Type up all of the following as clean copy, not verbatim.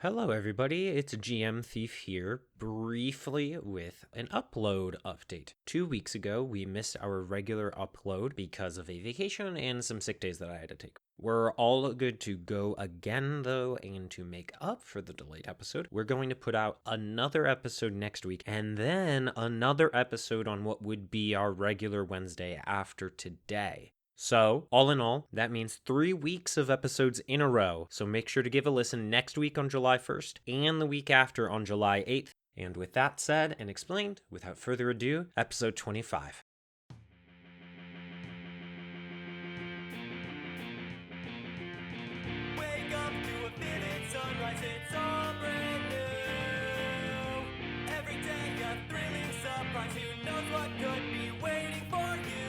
Hello, everybody. It's GM Thief here, briefly with an upload update. 2 weeks ago, we missed our regular upload because of a vacation and some sick days that I had to take. We're all good to go again, though, and to make up for the delayed episode, we're going to put out another episode next week, and then another episode on what would be our regular Wednesday after today. So, all in all, that means 3 weeks of episodes in a row. So make sure to give a listen next week on July 1st and the week after on July 8th. And with that said and explained, without further ado, episode 25. Wake up to a vivid sunrise, it's all brand new. Every day a thrilling surprise, who knows what could be waiting for you.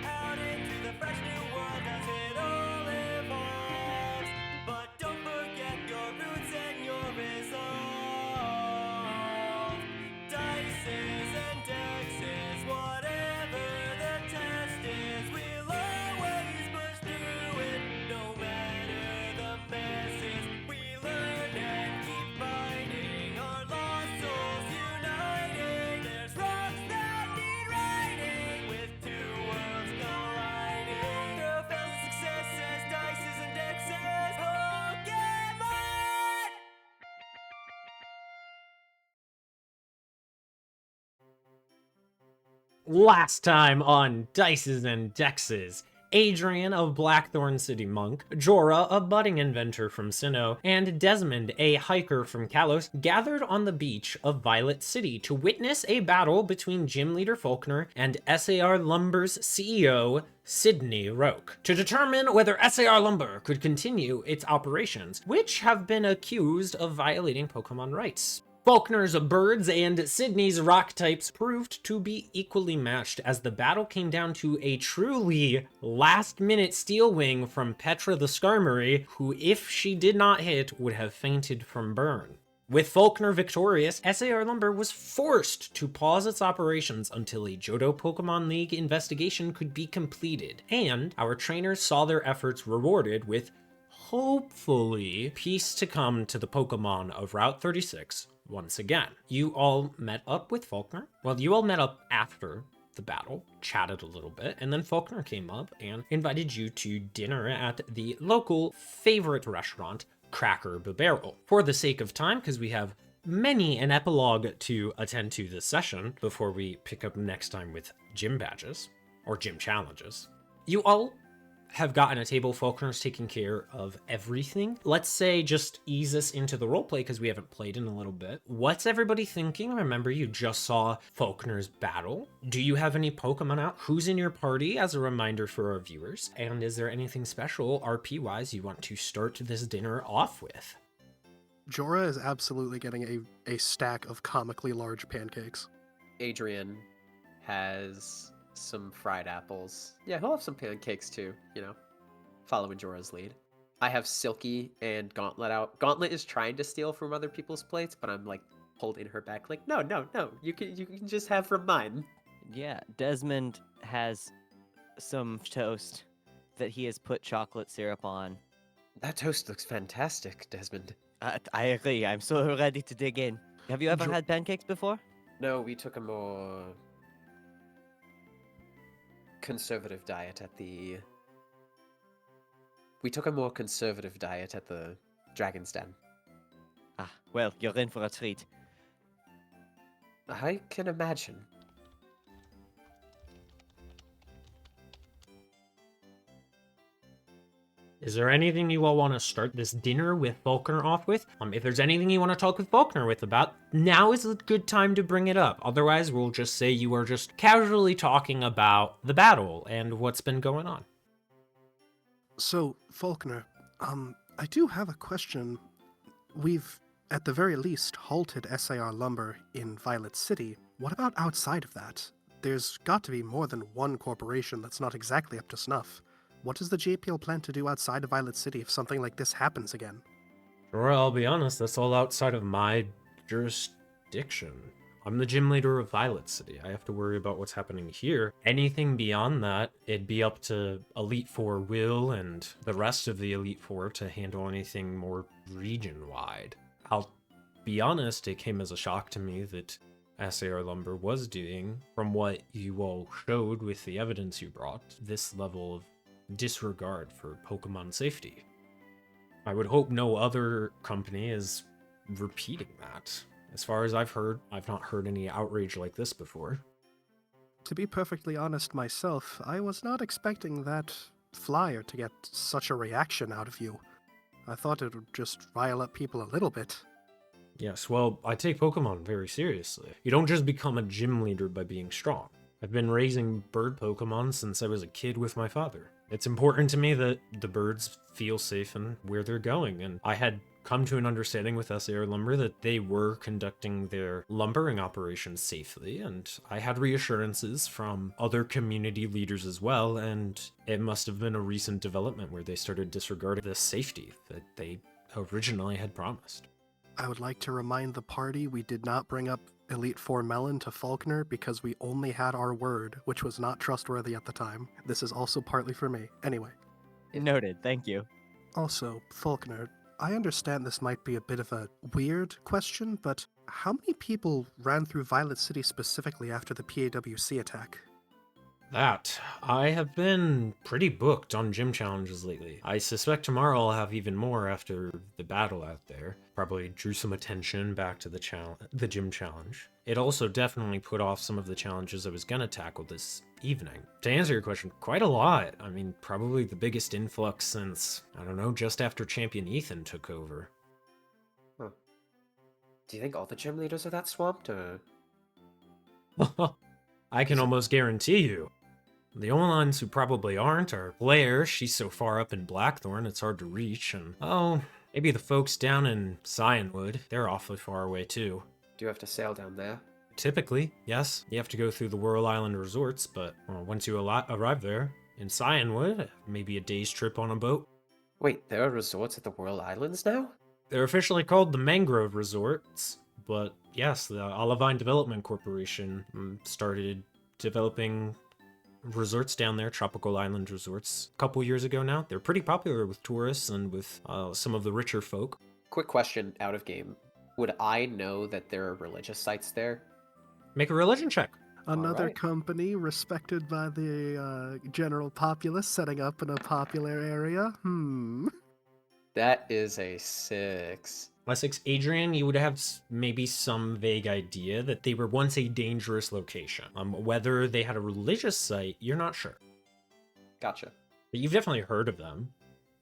Out into the fresh new world as it all evolves. But don't forget your roots and your resolve. Dices and Dexes, whatever the test is, we'll always push through it, no matter the messes. We learn and keep fighting, our lost souls uniting. There's rocks that need righting, with two worlds colliding. Through fails and successes, Dices and Dexes, Pokemon! Last time on Dices and Dexes, Adrian of Blackthorn City Monk, Jorah, a budding inventor from Sinnoh, and Desmond, a hiker from Kalos, gathered on the beach of Violet City to witness a battle between Gym Leader Faulkner and SAR Lumber's CEO, Sydney Roke, to determine whether SAR Lumber could continue its operations, which have been accused of violating Pokemon rights. Faulkner's birds and Sydney's rock types proved to be equally matched as the battle came down to a truly last-minute steel wing from Petra the Skarmory, who, if she did not hit, would have fainted from burn. With Faulkner victorious, SAR Lumber was forced to pause its operations until a Johto Pokemon League investigation could be completed, and our trainers saw their efforts rewarded with, hopefully, peace to come to the Pokemon of Route 36 once again. You all met up with Faulkner. Well, you all met up after the battle, chatted a little bit, and then Faulkner came up and invited you to dinner at the local favorite restaurant, Cracker Barrel. For the sake of time, because we have many an epilogue to attend to this session before we pick up next time with gym badges, or gym challenges, you all have gotten a table. Faulkner's taking care of everything. Let's say just ease us into the roleplay because we haven't played in a little bit. What's everybody thinking? Remember, you just saw Faulkner's battle. Do you have any Pokemon out? Who's in your party as a reminder for our viewers? And is there anything special RP-wise you want to start this dinner off with? Jorah is absolutely getting a stack of comically large pancakes. Adrian has some fried apples. Yeah, he'll have some pancakes too, following Jorah's lead. I have Silky and Gauntlet out. Gauntlet is trying to steal from other people's plates, but I'm like holding her back like, no, you can just have from mine. Yeah, Desmond has some toast that he has put chocolate syrup on. That toast looks fantastic, Desmond. I agree. I'm so ready to dig in. Have you ever Jo- had pancakes before? No, we took a more conservative diet at the... We took a more conservative diet at the Dragon's Den. Ah, well, you're in for a treat. I can imagine. Is there anything you all want to start this dinner with Faulkner off with? If there's anything you want to talk with Faulkner with about, now is a good time to bring it up. Otherwise, we'll just say you are just casually talking about the battle and what's been going on. So, Faulkner, I do have a question. We've, at the very least, halted SAR Lumber in Violet City. What about outside of that? There's got to be more than one corporation that's not exactly up to snuff. What does the JPL plan to do outside of Violet City if something like this happens again? Sure, I'll be honest, that's all outside of my jurisdiction. I'm the gym leader of Violet City. I have to worry about what's happening here. Anything beyond that, it'd be up to Elite Four Will and the rest of the Elite Four to handle anything more region-wide. I'll be honest, it came as a shock to me that SAR Lumber was doing, from what you all showed with the evidence you brought, this level of disregard for Pokemon safety. I would hope no other company is repeating that. As far as I've heard, I've not heard any outrage like this before. To be perfectly honest myself, I was not expecting that flyer to get such a reaction out of you. I thought it would just rile up people a little bit. Yes, well, I take Pokemon very seriously. You don't just become a gym leader by being strong. I've been raising bird Pokemon since I was a kid with my father. It's important to me that the birds feel safe in where they're going, and I had come to an understanding with SAR Lumber that they were conducting their lumbering operations safely, and I had reassurances from other community leaders as well, and it must have been a recent development where they started disregarding the safety that they originally had promised. I would like to remind the party we did not bring up Elite Four Melon to Faulkner because we only had our word, which was not trustworthy at the time. This is also partly for me. Anyway. Noted, thank you. Also, Faulkner, I understand this might be a bit of a weird question, but how many people ran through Violet City specifically after the PAWC attack? That. I have been pretty booked on gym challenges lately. I suspect tomorrow I'll have even more after the battle out there. Probably drew some attention back to the gym challenge. It also definitely put off some of the challenges I was gonna tackle this evening. To answer your question, quite a lot. I mean, probably the biggest influx since, I don't know, just after Champion Ethan took over. Huh. Do you think all the gym leaders are that swamped, or...? I can almost guarantee you. The only ones who probably aren't are Blair, she's so far up in Blackthorn it's hard to reach, and maybe the folks down in Sionwood, they're awfully far away too. Do you have to sail down there? Typically, yes. You have to go through the Whirl Island resorts, but once you arrive there, in Sionwood, maybe a day's trip on a boat. Wait, there are resorts at the Whirl Islands now? They're officially called the Mangrove Resorts, but yes, the Olivine Development Corporation started developing resorts down there, tropical island resorts, a couple years ago now. They're pretty popular with tourists and with some of the richer folk. Quick question out of game. Would I know that there are religious sites there? Make a religion check. Another Alright. company respected by the general populace setting up in a popular area? That is a 6. Wessex, Adrian, you would have maybe some vague idea that they were once a dangerous location. Whether they had a religious site, you're not sure. Gotcha. But you've definitely heard of them.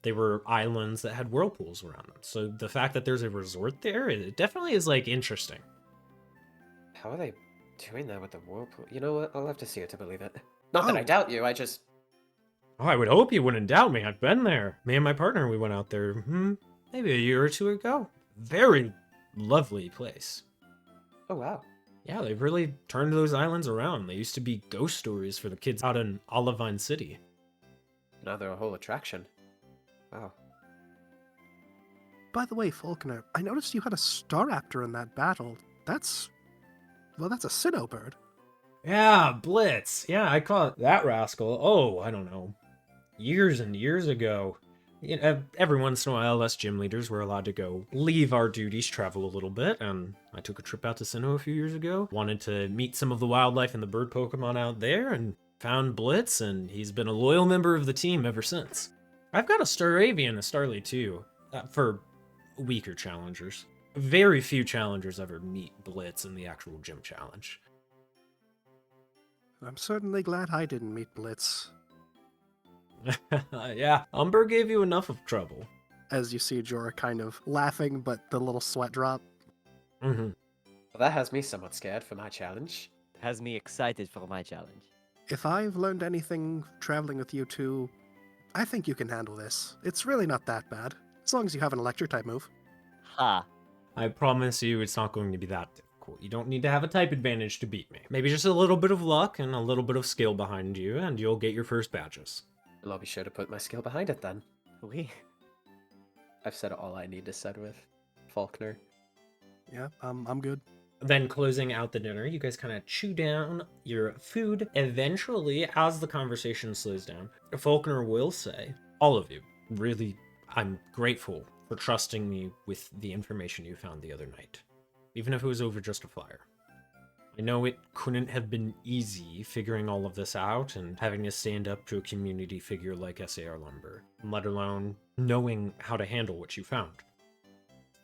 They were islands that had whirlpools around them. So the fact that there's a resort there, it definitely is, like, interesting. How are they doing that with the whirlpool? You know what? I'll have to see it to believe it. Not that I doubt you, I just... Oh, I would hope you wouldn't doubt me. I've been there. Me and my partner, we went out there, maybe a year or two ago. Very lovely place. Oh, wow. Yeah, they've really turned those islands around. They used to be ghost stories for the kids out in Olivine City. Now they're a whole attraction. Wow. By the way, Faulkner, I noticed you had a Staraptor in that battle. That's a Sinnoh bird. Yeah, Blitz. Yeah, I caught that rascal. Oh, I don't know. Years and years ago. You know, every once in a while, us gym leaders were allowed to go leave our duties, travel a little bit, and I took a trip out to Sinnoh a few years ago. Wanted to meet some of the wildlife and the bird Pokemon out there, and found Blitz, and he's been a loyal member of the team ever since. I've got a Staravian and a Starly too, for weaker challengers. Very few challengers ever meet Blitz in the actual gym challenge. I'm certainly glad I didn't meet Blitz. Yeah, Umber gave you enough of trouble. As you see Jorah kind of laughing, but the little sweat drop. Mm-hmm. Well, that has me somewhat scared for my challenge. Has me excited for my challenge. If I've learned anything traveling with you two, I think you can handle this. It's really not that bad, as long as you have an electric type move. Ha! I promise you it's not going to be that difficult. You don't need to have a type advantage to beat me. Maybe just a little bit of luck and a little bit of skill behind you, and you'll get your first badges. And I'll be sure to put my skill behind it then. We. I've said all I need to said with Faulkner. Yeah, I'm good. Then closing out the dinner, you guys kind of chew down your food. Eventually, as the conversation slows down, Faulkner will say, all of you, really, I'm grateful for trusting me with the information you found the other night, even if it was over just a fire. I know it couldn't have been easy figuring all of this out and having to stand up to a community figure like SAR Lumber, let alone knowing how to handle what you found.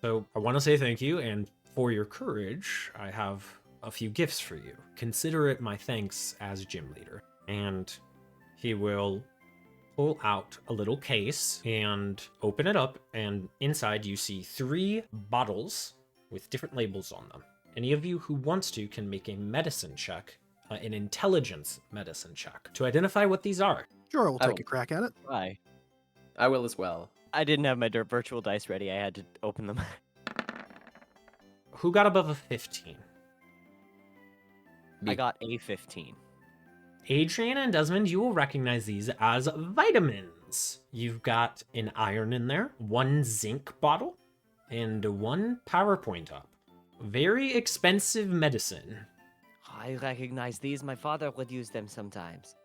So I want to say thank you, and for your courage, I have a few gifts for you. Consider it my thanks as gym leader. And he will pull out a little case and open it up, and inside you see 3 bottles with different labels on them. Any of you who wants to can make a medicine check, an intelligence medicine check, to identify what these are. Sure, we'll I take will. a crack at it. Why? I will as well. I didn't have my virtual dice ready. I had to open them. Who got above a 15? I got a 15. Adrian and Desmond, you will recognize these as vitamins. You've got an iron in there, 1 zinc bottle, and 1 PowerPoint up. Very expensive medicine. I recognize these. My father would use them sometimes.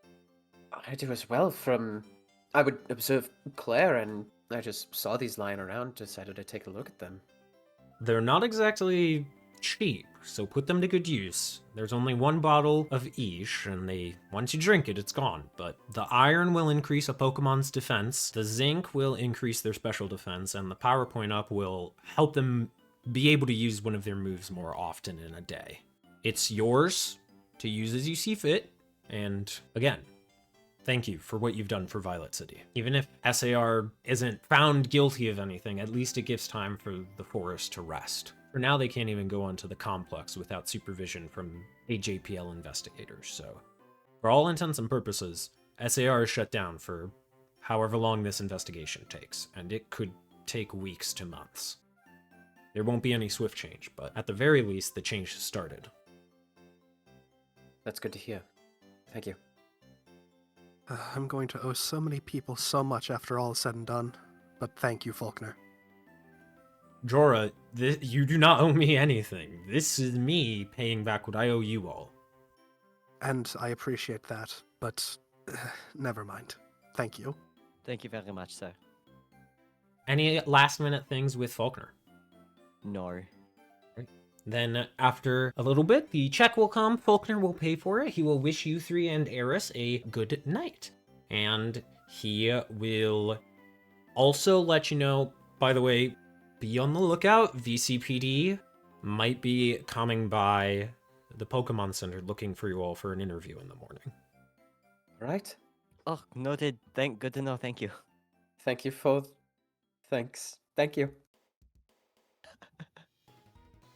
I do as well. I would observe Claire, and I just saw these lying around, decided to take a look at them. They're not exactly cheap, so put them to good use. There's only 1 bottle of each, and once you drink it, it's gone. But the iron will increase a Pokemon's defense, the zinc will increase their special defense, and the PowerPoint up will help them be able to use one of their moves more often in a day. It's yours to use as you see fit, and again, thank you for what you've done for Violet City. Even if SAR isn't found guilty of anything, at least it gives time for the forest to rest. For now, they can't even go onto the complex without supervision from AJPL investigators, so for all intents and purposes, SAR is shut down for however long this investigation takes, and it could take weeks to months. There won't be any swift change, but at the very least, the change has started. That's good to hear. Thank you. I'm going to owe so many people so much after all is said and done. But thank you, Faulkner. Jorah, you do not owe me anything. This is me paying back what I owe you all. And I appreciate that, but never mind. Thank you. Thank you very much, sir. Any last minute things with Faulkner? No. Then after a little bit, the check will come. Faulkner will pay for it. He will wish you 3 and Eris a good night. And he will also let you know, by the way, be on the lookout. VCPD might be coming by the Pokemon Center looking for you all for an interview in the morning. Right? Oh, noted. Good to know. Thank you. Thank you for... Thanks. Thank you.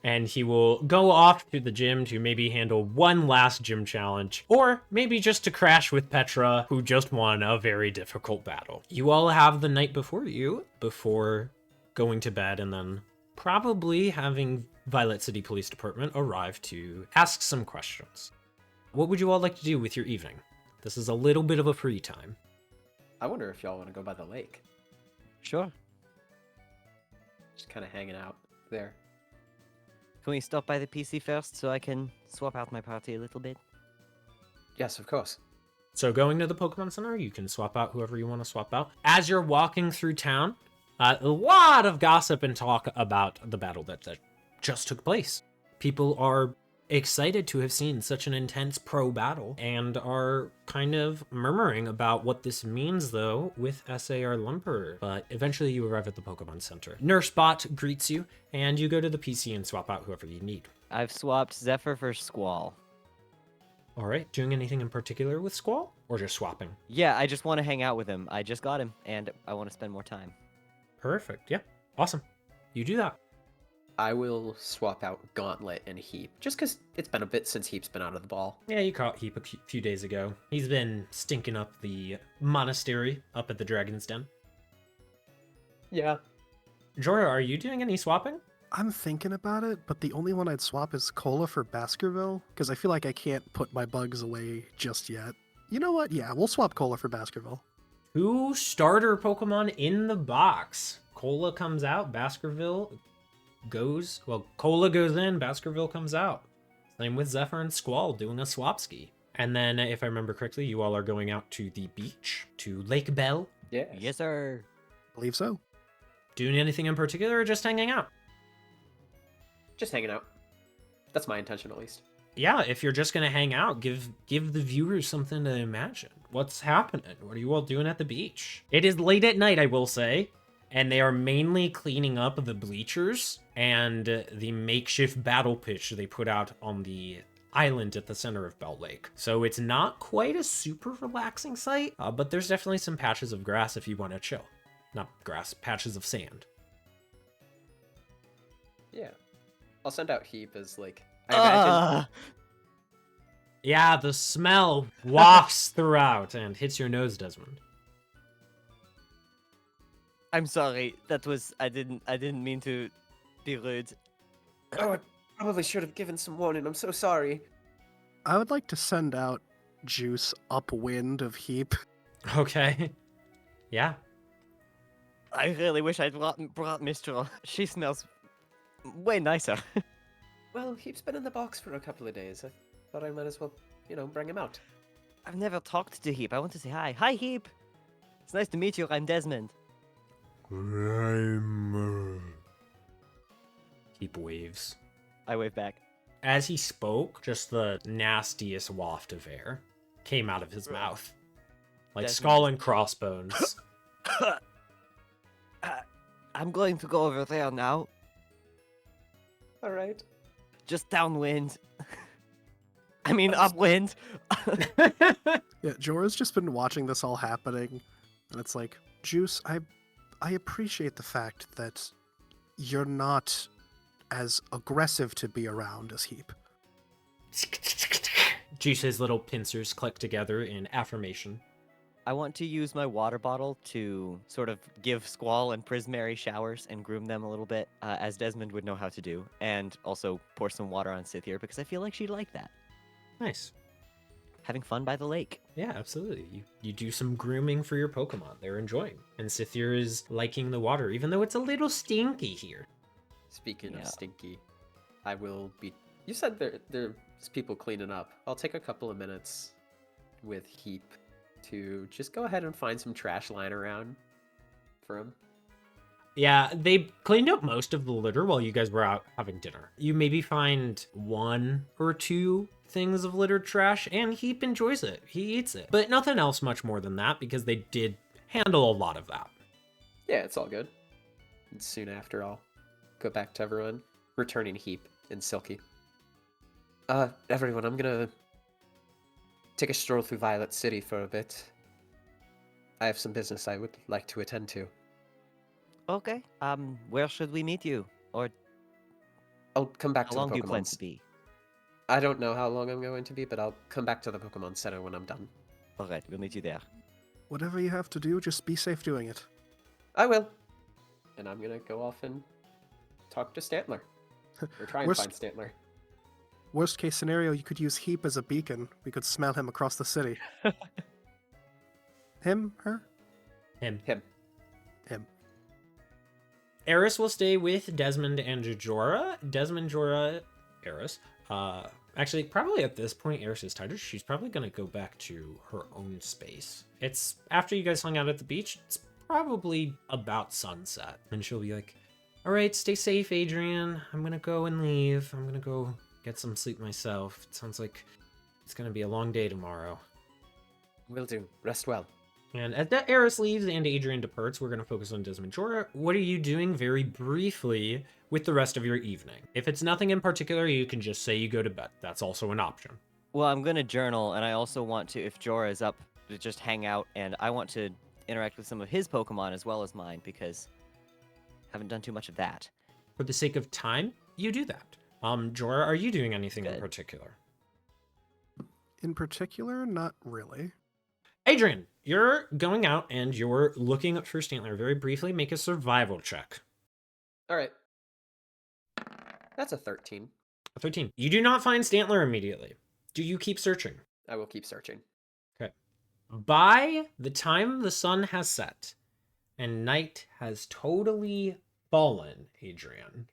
And he will go off to the gym to maybe handle one last gym challenge, or maybe just to crash with Petra, who just won a very difficult battle. You all have the night before you, before going to bed, and then probably having Violet City Police Department arrive to ask some questions. What would you all like to do with your evening? This is a little bit of a free time. I wonder if y'all want to go by the lake. Sure. Just kind of hanging out there. Can we stop by the PC first so I can swap out my party a little bit? Yes, of course. So going to the Pokemon Center, you can swap out whoever you want to swap out. As you're walking through town, a lot of gossip and talk about the battle that just took place. People are excited to have seen such an intense pro battle and are kind of murmuring about what this means, though, with SAR Lumber. But eventually you arrive at the Pokemon Center. Nursebot greets you, and you go to the PC and swap out whoever you need. I've swapped Zephyr for Squall. All right, doing anything in particular with Squall, or just swapping? Yeah, I just want to hang out with him. I just got him, and I want to spend more time. Perfect, yeah, awesome. You do that. I will swap out Gauntlet and Heap, just because it's been a bit since Heap's been out of the ball. Yeah, you caught Heap a few days ago. He's been stinking up the monastery up at the Dragon's Den. Yeah. Jorah, are you doing any swapping? I'm thinking about it, but the only one I'd swap is Cola for Baskerville, because I feel like I can't put my bugs away just yet. You know what? Yeah, we'll swap Cola for Baskerville. 2 starter Pokemon in the box. Cola comes out, Baskerville goes, well, Cola goes in, Baskerville comes out. Same with Zephyr and Squall doing a swap ski. And then, if I remember correctly, you all are going out to the beach, to Lake Bell. Yes. Yes, sir. Believe so. Doing anything in particular or just hanging out? Just hanging out. That's my intention, at least. Yeah, if you're just gonna hang out, give the viewers something to imagine. What's happening? What are you all doing at the beach? It is late at night, I will say, and they are mainly cleaning up the bleachers and the makeshift battle pitch they put out on the island at the center of Bell Lake. So it's not quite a super relaxing sight, but there's definitely some patches of grass if you want to chill. Not grass, patches of sand. Yeah. I'll send out Heap as, like, I imagine... Yeah, the smell wafts throughout and hits your nose, Desmond. I'm sorry. That was I didn't mean to be rude. Oh, I probably should have given some warning. I'm so sorry. I would like to send out Juice upwind of Heap. Okay. Yeah. I really wish I'd brought Mistral. She smells way nicer. Well, Heap's been in the box for a couple of days. I thought I might as well, bring him out. I've never talked to Heap. I want to say hi. Hi, Heap. It's nice to meet you. I'm Desmond. Heap waves. I wave back. As he spoke, just the nastiest waft of air came out of his mouth. Like Desmond skull is- and crossbones. I'm going to go over there now. All right. Just downwind. I mean, upwind. Yeah, Jorah's just been watching this all happening, and it's like, Juice, I appreciate the fact that you're not as aggressive to be around as Heap. Juice's little pincers click together in affirmation. I want to use my water bottle to sort of give Squall and Prismary showers and groom them a little bit, as Desmond would know how to do, and also pour some water on Scythia because I feel like she'd like that. Nice. Having fun by the lake. Yeah, absolutely. You do some grooming for your Pokemon. They're enjoying. And Scythia is liking the water, even though it's a little stinky here. Speaking Yeah. of stinky, I will be... You said there's people cleaning up. I'll take a couple of minutes with Heap to just go ahead and find some trash lying around for him. Yeah, they cleaned up most of the litter while you guys were out having dinner. You maybe find one or two things of littered trash, and Heap enjoys it. He eats it. But nothing else much more than that, because they did handle a lot of that. Yeah, it's all good. And soon after, I'll go back to everyone, returning Heap and Silky. Everyone, I'm gonna take a stroll through Violet City for a bit. I have some business I would like to attend to. Okay. Where should we meet you? Or I'll come back how to long the do you plan Pokemon. to be? I don't know how long I'm going to be, but I'll come back to the Pokemon Center when I'm done. Alright, we'll meet you there. Whatever you have to do, just be safe doing it. I will. And I'm gonna go off and talk to Stantler. Or try and Worst- find Stantler. Worst case scenario, you could use Heap as a beacon. We could smell him across the city. Him? Her? Him. Him. Him. Eris will stay with Desmond and Jorah. Desmond, Jorah, Eris. Actually, probably at this point, Eris is tired. She's probably going to go back to her own space. It's after you guys hung out at the beach. It's probably about sunset. And she'll be like, all right, stay safe, Adrian. I'm going to go and leave. I'm going to go get some sleep myself. It sounds like it's going to be a long day tomorrow. Will do. Rest well. And as that Eris leaves and Adrian departs, we're going to focus on Desmond. Jorah, what are you doing very briefly with the rest of your evening? If it's nothing in particular, you can just say you go to bed. That's also an option. Well, I'm gonna journal, and I also want to, if Jorah is up, to just hang out, and I want to interact with some of his Pokemon as well as mine, because I haven't done too much of that. For the sake of time, you do that. Jorah, are you doing anything in Good. particular? In particular, not really. Adrian, you're going out and you're looking for Stantler. Very briefly, make a survival check. Alright. That's a 13. A 13. You do not find Stantler immediately. Do you keep searching? I will keep searching. Okay. By the time the sun has set and night has totally fallen, Adrian,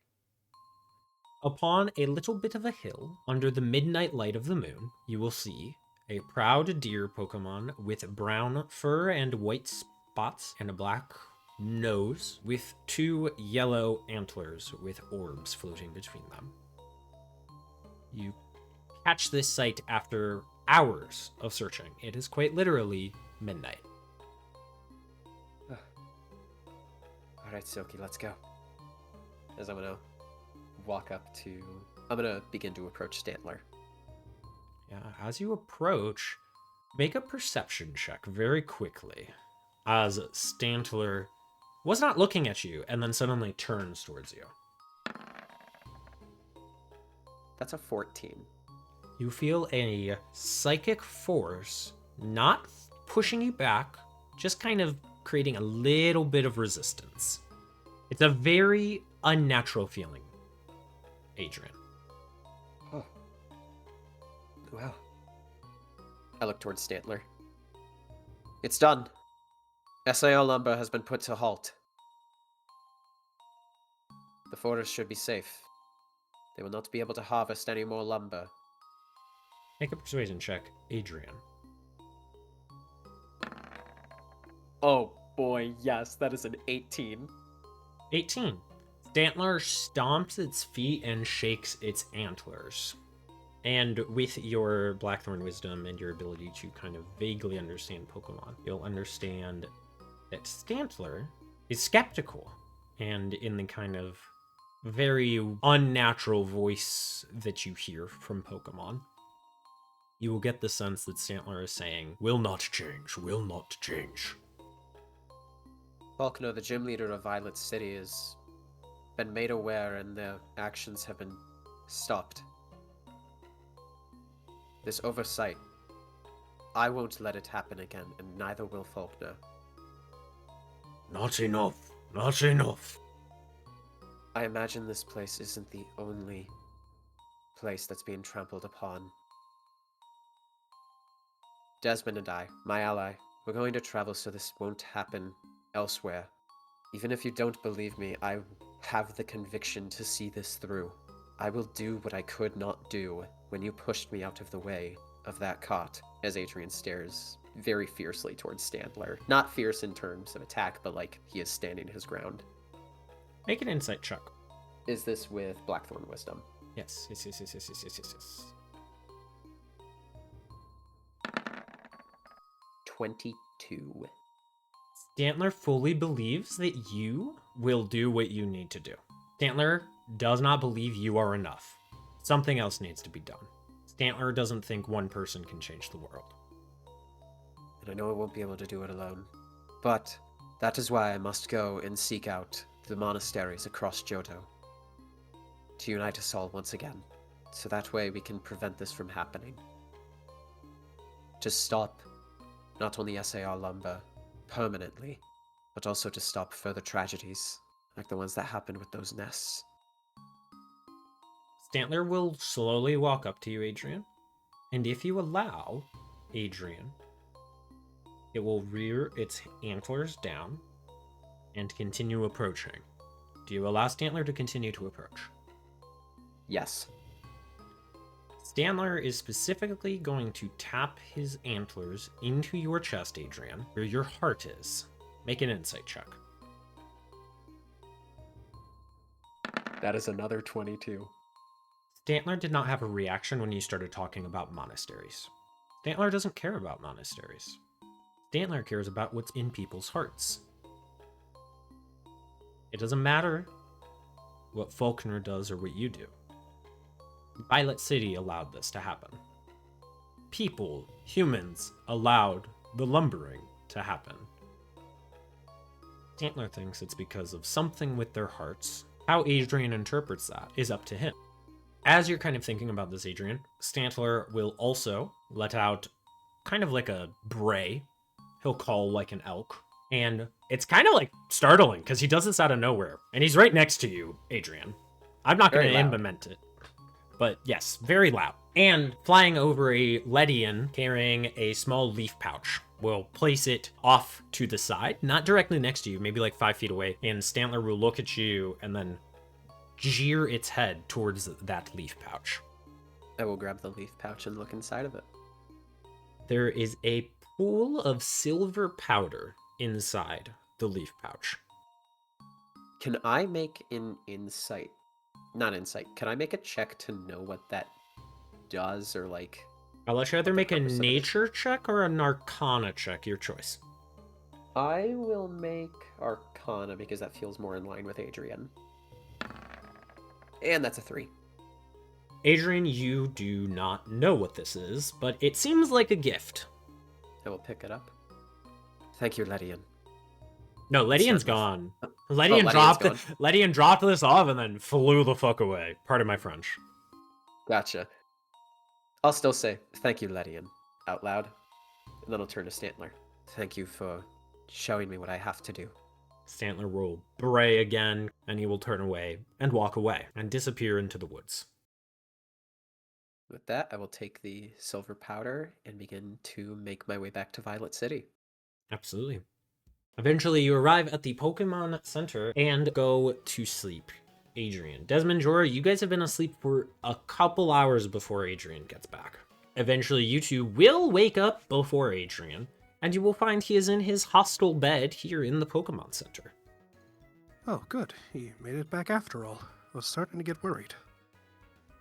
Upon a little bit of a hill, under the midnight light of the moon, you will see a proud deer Pokemon with brown fur and white spots and a black nose with 2 yellow antlers with orbs floating between them. You catch this sight after hours of searching. It is quite literally midnight. All right, Silky, let's go. As I'm gonna begin to approach Stantler. Yeah, as you approach, make a perception check very quickly. As Stantler was not looking at you and then suddenly turns towards you. That's a 14. You feel a psychic force not pushing you back, just kind of creating a little bit of resistance. It's a very unnatural feeling, Adrian. Oh. Well. I look towards Stantler. It's done. SAR Lumber has been put to halt. The forest should be safe. They will not be able to harvest any more lumber. Make a persuasion check, Adrian. Oh boy, yes, that is an 18. 18. Stantler stomps its feet and shakes its antlers. And with your Blackthorn wisdom and your ability to kind of vaguely understand Pokemon, you'll understand that Stantler is skeptical, and in the kind of very unnatural voice that you hear from Pokemon, you will get the sense that Stantler is saying, will not change, will not change. Falconer, the gym leader of Violet City, has been made aware and their actions have been stopped. This oversight, I won't let it happen again, and neither will Faulkner. Not enough, not enough. I imagine this place isn't the only place that's being trampled upon. Desmond and I, my ally, we're going to travel so this won't happen elsewhere. Even if you don't believe me, I have the conviction to see this through. I will do what I could not do when you pushed me out of the way of that cot, as Adrian stares very fiercely towards Stantler. Not fierce in terms of attack, but like he is standing his ground. Make an insight check. Is this with Blackthorn Wisdom? Yes, yes. 22. Stantler fully believes that you will do what you need to do. Stantler does not believe you are enough. Something else needs to be done. Stantler doesn't think one person can change the world. And I know I won't be able to do it alone. But that is why I must go and seek out the monasteries across Johto to unite us all once again, so that way we can prevent this from happening. To stop not only SAR Lumber permanently, but also to stop further tragedies like the ones that happened with those nests. Stantler will slowly walk up to you, Adrian, and if you allow, Adrian, it will rear its antlers down and continue approaching. Do you allow Stantler to continue to approach? Yes. Stantler is specifically going to tap his antlers into your chest, Adrian, where your heart is. Make an insight check. That is another 22. Stantler did not have a reaction when you started talking about monasteries. Stantler doesn't care about monasteries. Stantler cares about what's in people's hearts. It doesn't matter what Faulkner does or what you do. Violet City allowed this to happen. People, humans, allowed the lumbering to happen. Stantler thinks it's because of something with their hearts. How Adrian interprets that is up to him. As you're kind of thinking about this, Adrian, Stantler will also let out kind of like a bray. He'll call like an elk. And it's kind of like startling because he does this out of nowhere. And he's right next to you, Adrian. I'm not going to implement it. But yes, very loud. And flying over a Ledian carrying a small leaf pouch. We'll place it off to the side, not directly next to you, maybe like 5 feet away. And Stantler will look at you and then jeer its head towards that leaf pouch. I will grab the leaf pouch and look inside of it. There is a pool of silver powder inside the leaf pouch. Can I make an insight? Not insight. Can I make a check to know what that does, or like? I'll let you either What the make a purpose of it is. nature check or an arcana check, your choice. I will make Arcana because that feels more in line with Adrian. And that's a 3. Adrian, you do not know what this is, but it seems like a gift. I will pick it up. Thank you, Ledian. No, Ledian's Start gone. with- Ledian Ledian's dropped this off and then flew the fuck away. Pardon my French. Gotcha. I'll still say, thank you, Ledian, out loud. And then I'll turn to Stantler. Thank you for showing me what I have to do. Stantler will bray again, and he will turn away and walk away and disappear into the woods. With that, I will take the silver powder and begin to make my way back to Violet City. Absolutely. Eventually, you arrive at the Pokemon Center and go to sleep. Adrian. Desmond, Jorah, you guys have been asleep for a couple hours before Adrian gets back. Eventually, you two will wake up before Adrian, and you will find he is in his hostel bed here in the Pokemon Center. Oh, good. He made it back after all. I was starting to get worried.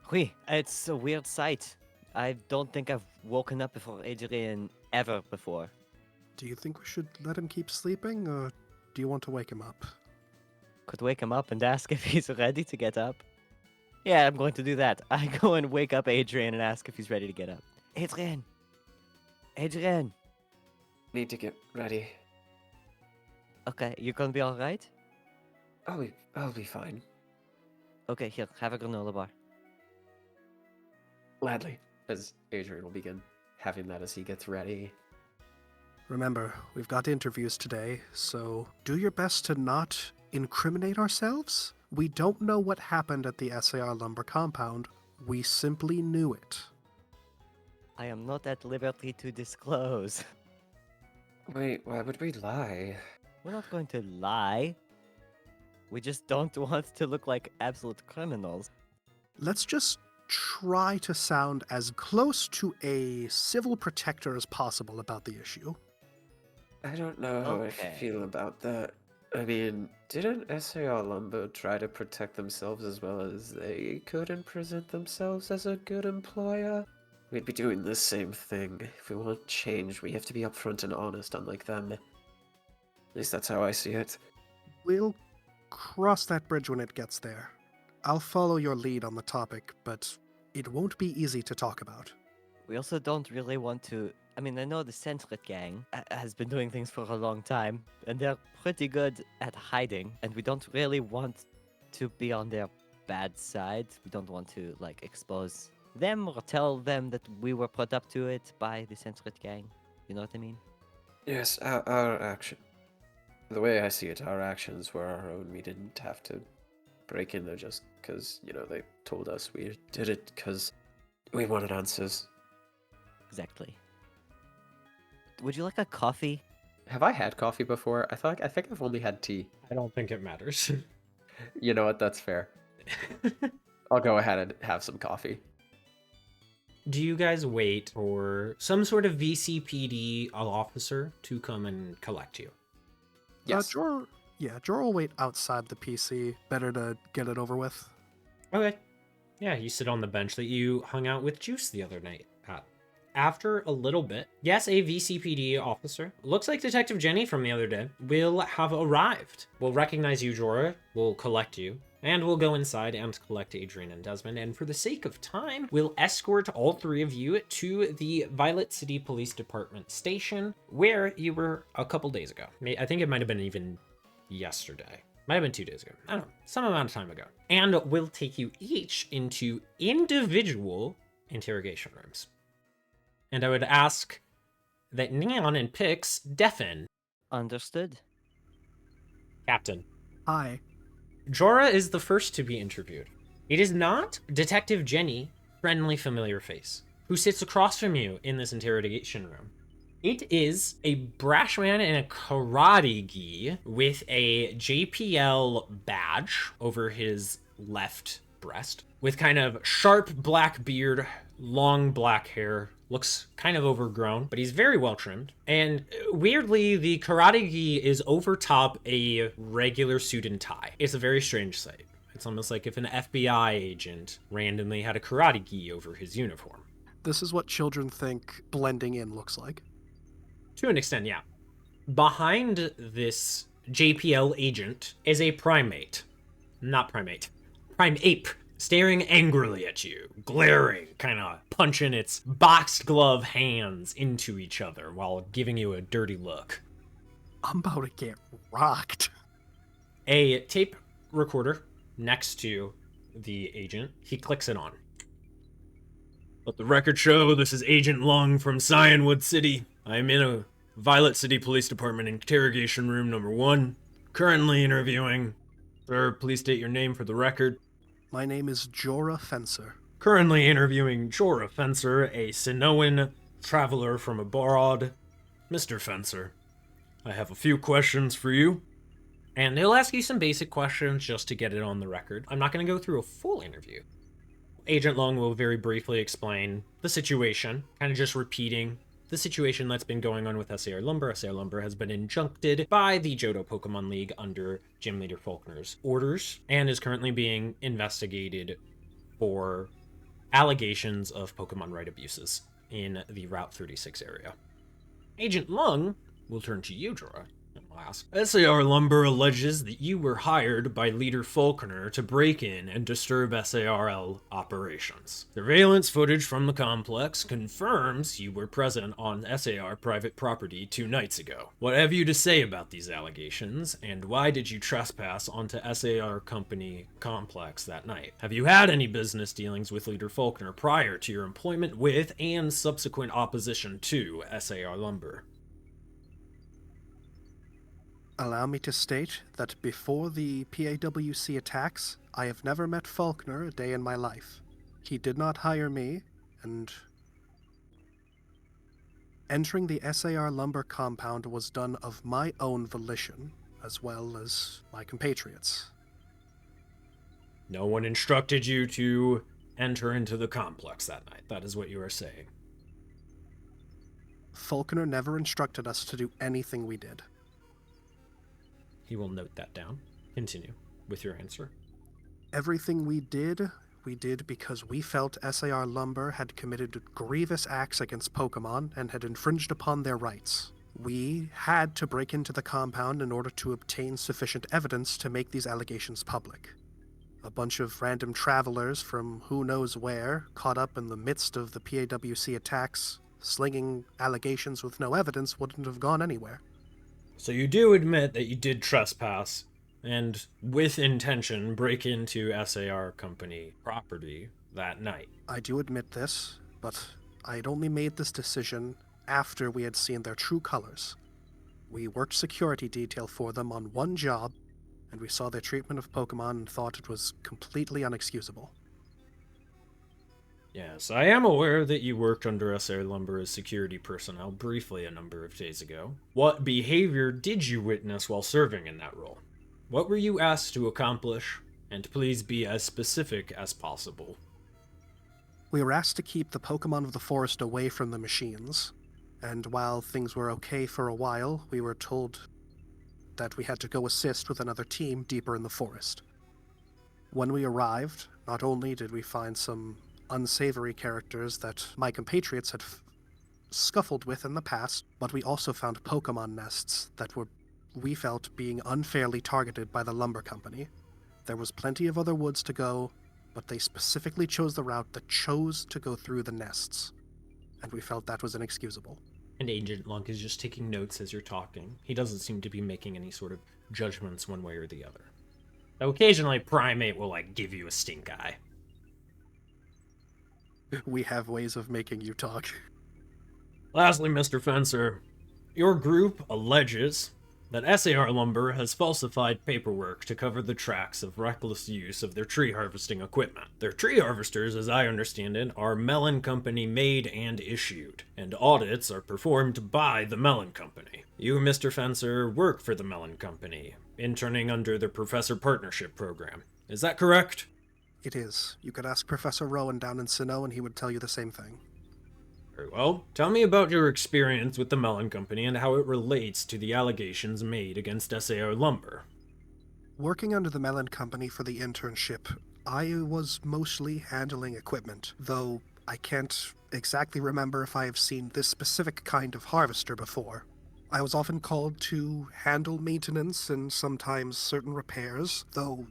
Oui, it's a weird sight. I don't think I've woken up before Adrian ever before. Do you think we should let him keep sleeping, or do you want to wake him up? Could wake him up and ask if he's ready to get up. Yeah, I'm going to do that. I go and wake up Adrian and ask if he's ready to get up. Adrian! Adrian! Need to get ready. Okay, you're gonna be alright? I'll be fine. Okay, here, have a granola bar. Gladly. As Adrian will begin having that as he gets ready. Remember, we've got interviews today, so do your best to not incriminate ourselves. We don't know what happened at the SAR Lumber compound. We simply knew it. I am not at liberty to disclose. Wait, why would we lie? We're not going to lie. We just don't want to look like absolute criminals. Let's just try to sound as close to a civil protector as possible about the issue. I don't know how Okay. I feel about that. I mean, didn't SAR Lumber try to protect themselves as well as they could and present themselves as a good employer? We'd be doing the same thing. If we want change, we have to be upfront and honest, unlike them. At least that's how I see it. We'll cross that bridge when it gets there. I'll follow your lead on the topic, but it won't be easy to talk about. We also don't really want to. I mean, I know the Centret gang has been doing things for a long time, and they're pretty good at hiding, and we don't really want to be on their bad side. We don't want to, like, expose them or tell them that we were put up to it by the Centret gang. You know what I mean? Yes, our action. The way I see it, our actions were our own. We didn't have to break in there just because, they told us. We did it because we wanted answers. Exactly. Would you like a coffee? Have I had coffee before? I think I've only had tea. I don't think it matters. You know what? That's fair. I'll go ahead and have some coffee. Do you guys wait for some sort of VCPD officer to come and collect you? Yes. Jor will wait outside the PC. Better to get it over with. Okay. Yeah, you sit on the bench that you hung out with Juice the other night at. After a little bit, yes, a VCPD officer, looks like Detective Jenny from the other day, will have arrived. Will recognize you, Jorah, will collect you, and will go inside and collect Adrian and Desmond, and for the sake of time, will escort all three of you to the Violet City Police Department station, where you were a couple days ago. I think it might have been even yesterday. Might have been 2 days ago. I don't know, some amount of time ago. And will take you each into individual interrogation rooms. And I would ask that Neon and Pix deafen. Understood. Captain. Hi. Jorah is the first to be interviewed. It is not Detective Jenny, friendly familiar face, who sits across from you in this interrogation room. It is a brash man in a karate gi with a JPL badge over his left breast, with kind of sharp black beard, long black hair, looks kind of overgrown, but he's very well trimmed. And weirdly, the karate gi is over top a regular suit and tie. It's a very strange sight. It's almost like if an FBI agent randomly had a karate gi over his uniform. This is what children think blending in looks like. To an extent, yeah. Behind this JPL agent is a primate. Not primate. Primeape. Staring angrily at you, glaring, kind of punching its boxed glove hands into each other while giving you a dirty look. I'm about to get rocked. A tape recorder next to the agent, he clicks it on. Let the record show this is Agent Lung from Cyanwood City. I am in a Violet City Police Department interrogation room number 1. Currently interviewing. Sir, please state your name for the record. My name is Jorah Fencer. Currently interviewing Jorah Fencer, a Sinoan traveler from abroad. Mr. Fencer, I have a few questions for you. And he'll ask you some basic questions just to get it on the record. I'm not going to go through a full interview. Agent Long will very briefly explain the situation, kind of just repeating the situation that's been going on with SAR Lumber. SAR Lumber has been injuncted by the Johto Pokemon League under Gym Leader Faulkner's orders and is currently being investigated for allegations of Pokemon right abuses in the Route 36 area. Agent Lung will turn to you, Jorah, and will ask, SAR Lumber alleges that you were hired by Leader Faulkner to break in and disturb SARL operations. Surveillance footage from the complex confirms you were present on SAR private property 2 nights ago. What have you to say about these allegations, and why did you trespass onto SAR company complex that night? Have you had any business dealings with Leader Faulkner prior to your employment with and subsequent opposition to SAR Lumber? Allow me to state that before the PAWC attacks, I have never met Faulkner a day in my life. He did not hire me, and entering the SAR Lumber compound was done of my own volition, as well as my compatriots. No one instructed you to enter into the complex that night. That is what you are saying. Faulkner never instructed us to do anything we did. He will note that down. Continue with your answer. Everything we did because we felt SAR Lumber had committed grievous acts against Pokemon and had infringed upon their rights. We had to break into the compound in order to obtain sufficient evidence to make these allegations public. A bunch of random travelers from who knows where, caught up in the midst of the PAWC attacks, slinging allegations with no evidence, wouldn't have gone anywhere. So you do admit that you did trespass and, with intention, break into SAR company property that night. I do admit this, but I had only made this decision after we had seen their true colors. We worked security detail for them on one job, and we saw their treatment of Pokemon and thought it was completely unexcusable. Yes, I am aware that you worked under SAR Lumber as security personnel briefly a number of days ago. What behavior did you witness while serving in that role? What were you asked to accomplish? And please be as specific as possible. We were asked to keep the Pokemon of the forest away from the machines, and while things were okay for a while, we were told that we had to go assist with another team deeper in the forest. When we arrived, not only did we find some unsavory characters that my compatriots had scuffled with in the past, but we also found Pokemon nests that were, we felt, being unfairly targeted by the lumber company. There was plenty of other woods to go, but they specifically chose the route that chose to go through the nests, and we felt that was inexcusable. And Agent Lunk is just taking notes as you're talking. He doesn't seem to be making any sort of judgments one way or the other. Though occasionally Primate will, give you a stink eye. We have ways of making you talk. Lastly, Mr. Fencer, your group alleges that SAR Lumber has falsified paperwork to cover the tracks of reckless use of their tree harvesting equipment. Their tree harvesters, as I understand it, are Melon Company made and issued, and audits are performed by the Melon Company. You, Mr. Fencer, work for the Melon Company, interning under the Professor Partnership Program. Is that correct? It is. You could ask Professor Rowan down in Sinnoh and he would tell you the same thing. Very well. Tell me about your experience with the Melon Company and how it relates to the allegations made against SAR Lumber. Working under the Melon Company for the internship, I was mostly handling equipment, though I can't exactly remember if I have seen this specific kind of harvester before. I was often called to handle maintenance and sometimes certain repairs, though...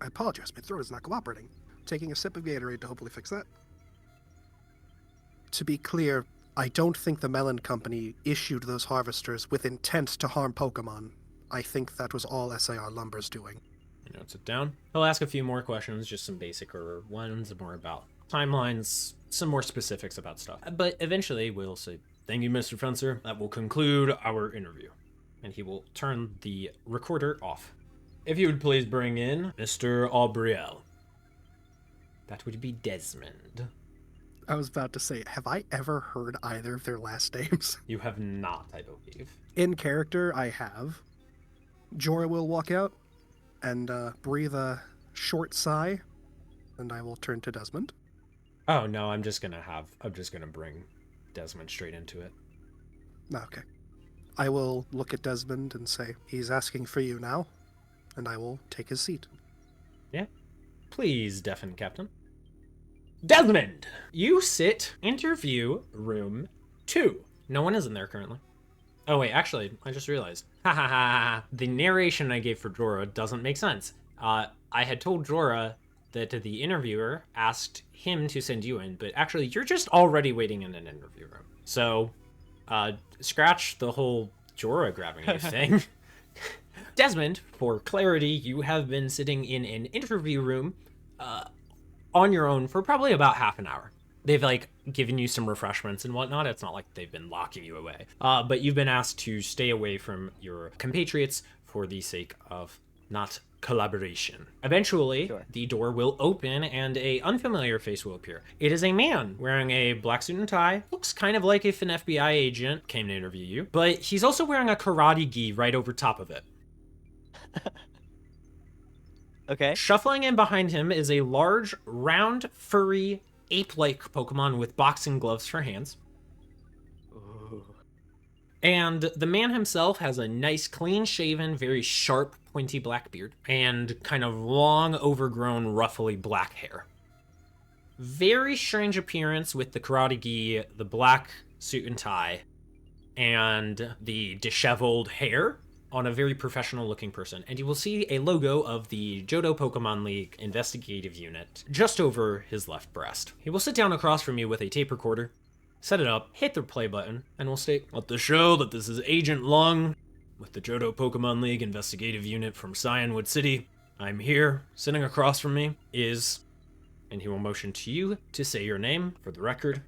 I apologize, my throat is not cooperating. Taking a sip of Gatorade to hopefully fix that. To be clear, I don't think the Melon Company issued those harvesters with intent to harm Pokemon. I think that was all SAR Lumber's doing. He notes it down. He'll ask a few more questions, just some basicer ones, more about timelines, some more specifics about stuff. But eventually we'll say, thank you, Mr. Fencer. That will conclude our interview. And he will turn the recorder off. If you would please bring in Mr. Aubriel. That would be Desmond. I was about to say, have I ever heard either of their last names? You have not, I believe. In character, I have. Jorah will walk out and breathe a short sigh, and I will turn to Desmond. Oh, no, I'm just gonna bring Desmond straight into it. Okay. I will look at Desmond and say, he's asking for you now, and I will take his seat. Yeah. Please, deafen Captain. Desmond! You sit interview room 2. No one is in there currently. Oh wait, actually, I just realized. Ha ha ha. The narration I gave for Jorah doesn't make sense. I had told Jorah that the interviewer asked him to send you in, but actually you're just already waiting in an interview room. So, scratch the whole Jorah grabbing you thing. Desmond, for clarity, you have been sitting in an interview room, on your own for probably about half an hour. They've given you some refreshments and whatnot. It's not like they've been locking you away. But you've been asked to stay away from your compatriots for the sake of not collaboration. Eventually, Sure. The door will open and a unfamiliar face will appear. It is a man wearing a black suit and tie. Looks kind of like if an FBI agent came to interview you, but he's also wearing a karate gi right over top of it. Okay. Shuffling in behind him is a large, round, furry, ape-like Pokemon with boxing gloves for hands. Ooh. And the man himself has a nice, clean-shaven, very sharp, pointy black beard and kind of long, overgrown, ruffly black hair. Very strange appearance with the karate gi, the black suit and tie, and the disheveled hair on a very professional looking person. And you will see a logo of the Johto Pokemon League investigative unit just over his left breast. He will sit down across from you with a tape recorder, set it up, hit the play button, and will state, "Let the show that this is Agent Lung with the Johto Pokemon League investigative unit from Cyanwood City. I'm here. Sitting across from me is..." And he will motion to you to say your name for the record.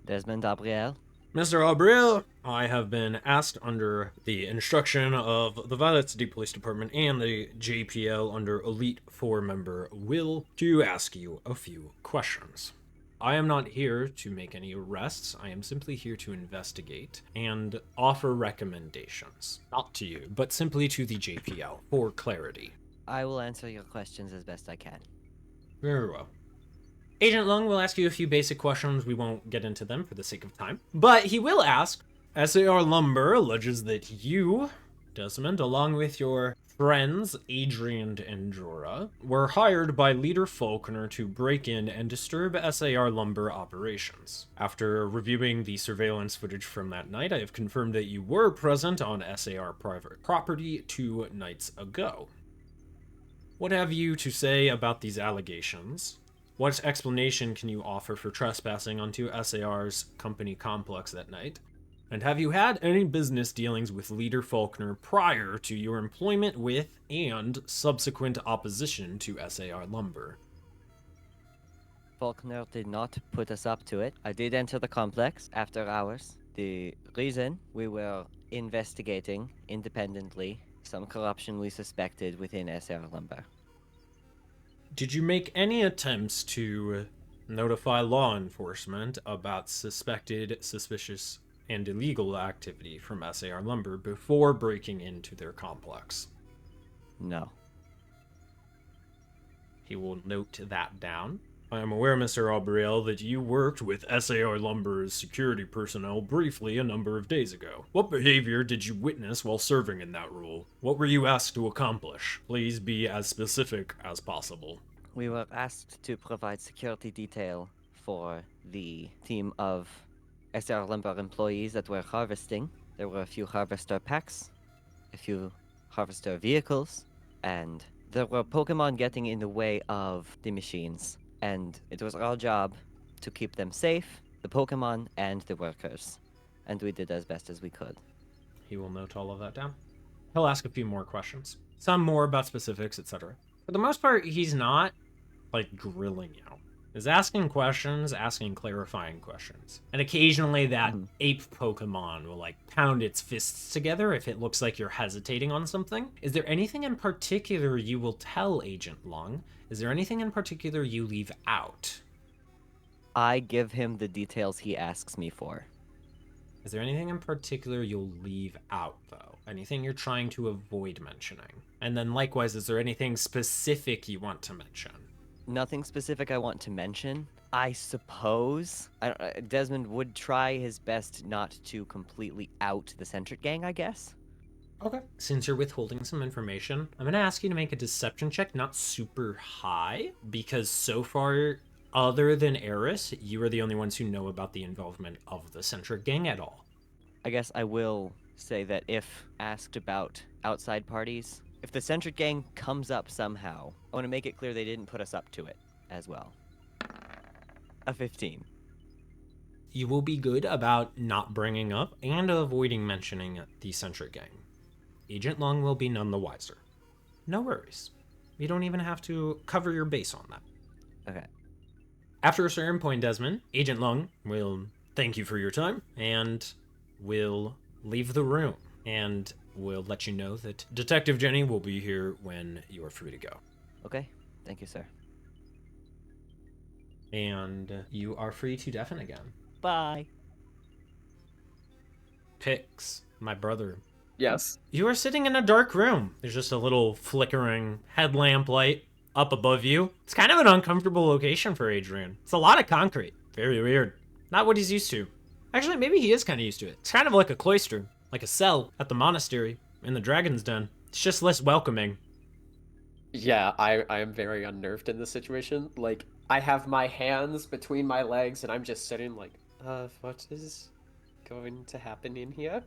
Desmond Aubriel. Mr. Aubriel, I have been asked under the instruction of the Violet City Police Department and the JPL under Elite 4 member Will to ask you a few questions. I am not here to make any arrests. I am simply here to investigate and offer recommendations. Not to you, but simply to the JPL for clarity. I will answer your questions as best I can. Very well. Agent Lung will ask you a few basic questions. We won't get into them for the sake of time. But he will ask, SAR Lumber alleges that you, Desmond, along with your friends, Adrian and Jorah, were hired by Leader Faulkner to break in and disturb SAR Lumber operations. After reviewing the surveillance footage from that night, I have confirmed that you were present on SAR private property 2 nights ago. What have you to say about these allegations? What explanation can you offer for trespassing onto SAR's company complex that night? And have you had any business dealings with Leader Faulkner prior to your employment with and subsequent opposition to SAR Lumber? Faulkner did not put us up to it. I did enter the complex after hours. The reason we were investigating independently some corruption we suspected within SAR Lumber. Did you make any attempts to notify law enforcement about suspected, suspicious, and illegal activity from SAR Lumber before breaking into their complex? No. He will note that down. I am aware, Mr. Aubriel, that you worked with SAR Lumber's security personnel briefly a number of days ago. What behavior did you witness while serving in that role? What were you asked to accomplish? Please be as specific as possible. We were asked to provide security detail for the team of SR Lumber employees that were harvesting. There were a few harvester packs, a few harvester vehicles, and there were Pokemon getting in the way of the machines. And it was our job to keep them safe, the Pokemon and the workers. And we did as best as we could. He will note all of that down. He'll ask a few more questions. Some more about specifics, etc. For the most part, he's not, like, grilling you. He's asking questions, asking clarifying questions. And occasionally that ape Pokemon will, like, pound its fists together if it looks like you're hesitating on something. Is there anything in particular you will tell Agent Lung? Is there anything in particular you leave out? I give him the details he asks me for. Is there anything in particular you'll leave out, though? Anything you're trying to avoid mentioning? And then likewise, is there anything specific you want to mention? Nothing specific I want to mention. I suppose Desmond would try his best not to completely out the Centric Gang, I guess. Okay. Since you're withholding some information, I'm going to ask you to make a deception check, not super high, because so far, other than Eris, you are the only ones who know about the involvement of the Centric Gang at all. I guess I will say that if asked about outside parties, if the Centric Gang comes up somehow, I want to make it clear they didn't put us up to it as well. A 15. You will be good about not bringing up and avoiding mentioning the Centric Gang. Agent Lung will be none the wiser. No worries. You don't even have to cover your base on that. Okay. After a certain point, Desmond, Agent Lung will thank you for your time and will leave the room. And will let you know that Detective Jenny will be here when you are free to go. Okay. Thank you, sir. And you are free to deafen again. Bye. Pix, my brother. Yes. You are sitting in a dark room. There's just a little flickering headlamp light up above you. It's kind of an uncomfortable location for Adrian. It's a lot of concrete. Very weird. Not what he's used to. Actually, maybe he is kind of used to it. It's kind of like a cloister, like a cell at the monastery in the Dragon's Den. It's just less welcoming. Yeah, I am very unnerved in this situation. Like, I have my hands between my legs and I'm just sitting like, what is going to happen in here?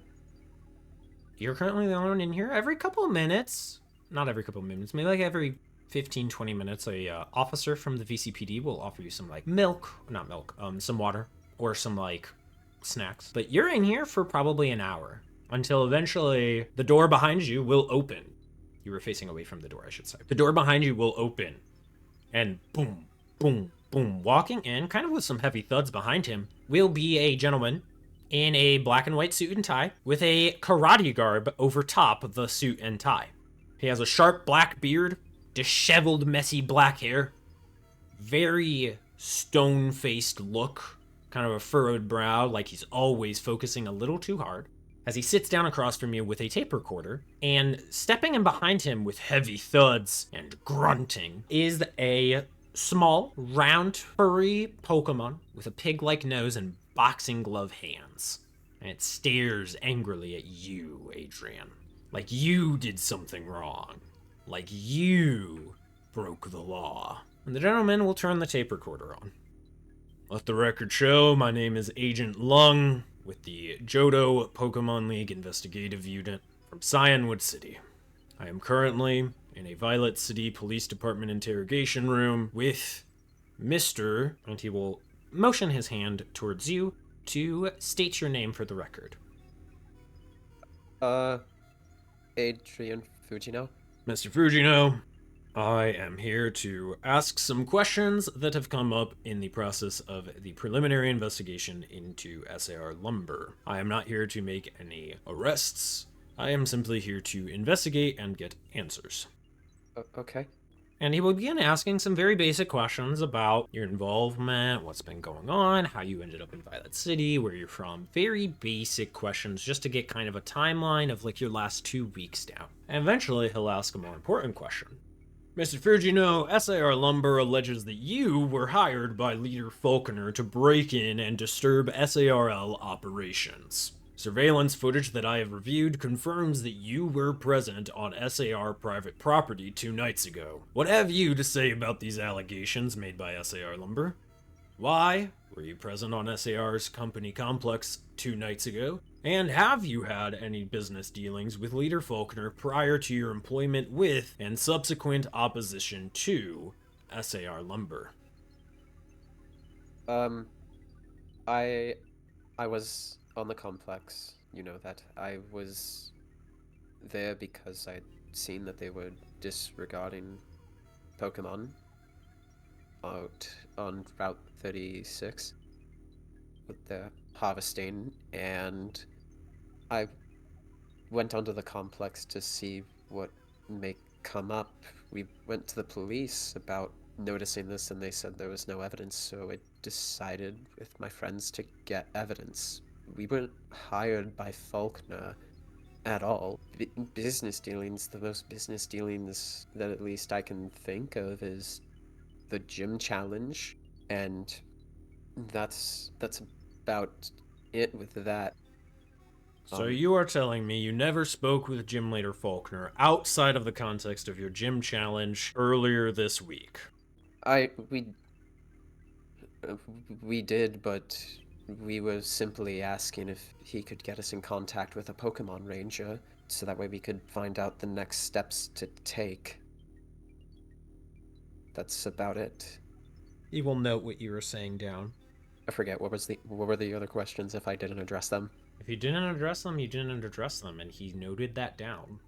You're currently the only one in here. Every couple of minutes, not every couple of minutes, maybe like every 15, 20 minutes, a officer from the VCPD will offer you some, like, some water or some, like, snacks. But you're in here for probably an hour until eventually the door behind you will open. You were facing away from the door, I should say. The door behind you will open and boom, boom, boom. Walking in, kind of with some heavy thuds behind him, will be a gentleman in a black and white suit and tie with a karate garb over top of the suit and tie. He has a sharp black beard, disheveled, messy black hair, very stone-faced look, kind of a furrowed brow, like he's always focusing a little too hard, as he sits down across from you with a tape recorder, and stepping in behind him with heavy thuds and grunting is a small, round, furry Pokemon with a pig-like nose and boxing glove hands. And it stares angrily at you, Adrian. Like you did something wrong. Like you broke the law. And the gentleman will turn the tape recorder on. Let the record show, my name is Agent Lung with the Johto Pokemon League Investigative Unit from Cyanwood City. I am currently in a Violet City Police Department interrogation room with Mr. and he will motion his hand towards you to state your name for the record. Adrian Fujino. Mr. Fujino, I am here to ask some questions that have come up in the process of the preliminary investigation into SAR Lumber. I am not here to make any arrests. I am simply here to investigate and get answers. Okay. And he will begin asking some very basic questions about your involvement, what's been going on, how you ended up in Violet City, where you're from. Very basic questions just to get kind of a timeline of like your last 2 weeks down. And eventually he'll ask a more important question. Mr. Fujino, SAR Lumber alleges that you were hired by Leader Falconer to break in and disturb SARL operations. Surveillance footage that I have reviewed confirms that you were present on SAR private property 2 nights ago. What have you to say about these allegations made by SAR Lumber? Why were you present on SAR's company complex 2 nights ago? And have you had any business dealings with Leader Falconer prior to your employment with and subsequent opposition to SAR Lumber? I was on the complex. You know that. I was there because I'd seen that they were disregarding Pokemon out on Route 36 with their harvesting, and I went onto the complex to see what may come up. We went to the police about noticing this, and they said there was no evidence, so I decided with my friends to get evidence. We weren't hired by Faulkner at all. Business dealings, the most business dealings that at least I can think of is the gym challenge, and that's about it with that. So you are telling me you never spoke with Gym Leader Faulkner outside of the context of your gym challenge earlier this week? We did, but we were simply asking if he could get us in contact with a Pokemon Ranger, so that way we could find out the next steps to take. That's about it. He will note what you were saying down. I forget what were the other questions if I didn't address them. If you didn't address them, you didn't address them, and he noted that down.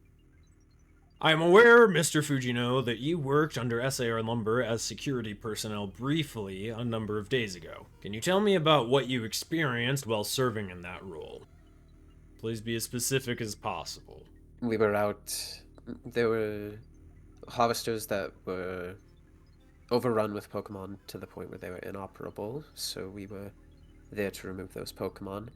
I am aware, Mr. Fujino, that you worked under SAR Lumber as security personnel briefly a number of days ago. Can you tell me about what you experienced while serving in that role? Please be as specific as possible. We were out. There were harvesters that were overrun with Pokemon to the point where they were inoperable, so we were there to remove those Pokemon.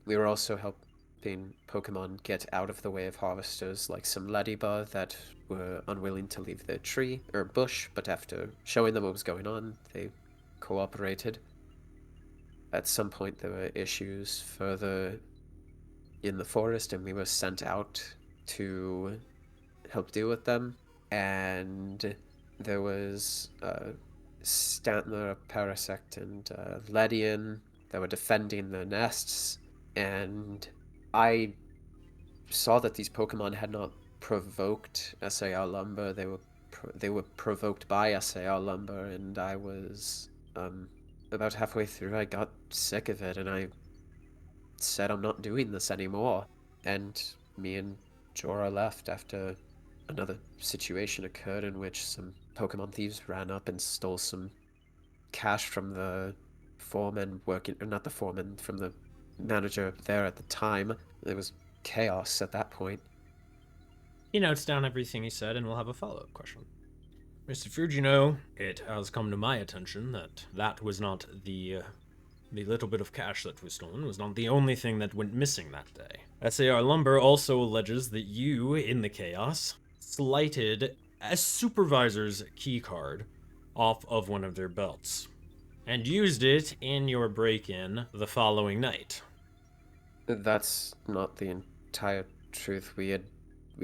We were also helping Pokemon get out of the way of harvesters, like some Ladybug that were unwilling to leave their tree or bush, but after showing them what was going on, they cooperated. At some point, there were issues further in the forest, and we were sent out to help deal with them. And there was Stantler, Parasect, and Ledian that were defending their nests, and I saw that these Pokemon had not provoked SAR Lumber. They were provoked by SAR Lumber, and I was about halfway through. I got sick of it, and I said I'm not doing this anymore. And me and Jorah left after another situation occurred in which some Pokemon thieves ran up and stole some cash from the foreman working, or not the foreman, from the manager there at the time. There was chaos at that point. He notes down everything he said and we'll have a follow-up question. Mr. Fujino, it has come to my attention that that was not the little bit of cash that was stolen was not the only thing that went missing that day. SAR Lumber also alleges that you, in the chaos, slighted a supervisor's keycard off of one of their belts and used it in your break-in the following night. That's not the entire truth. We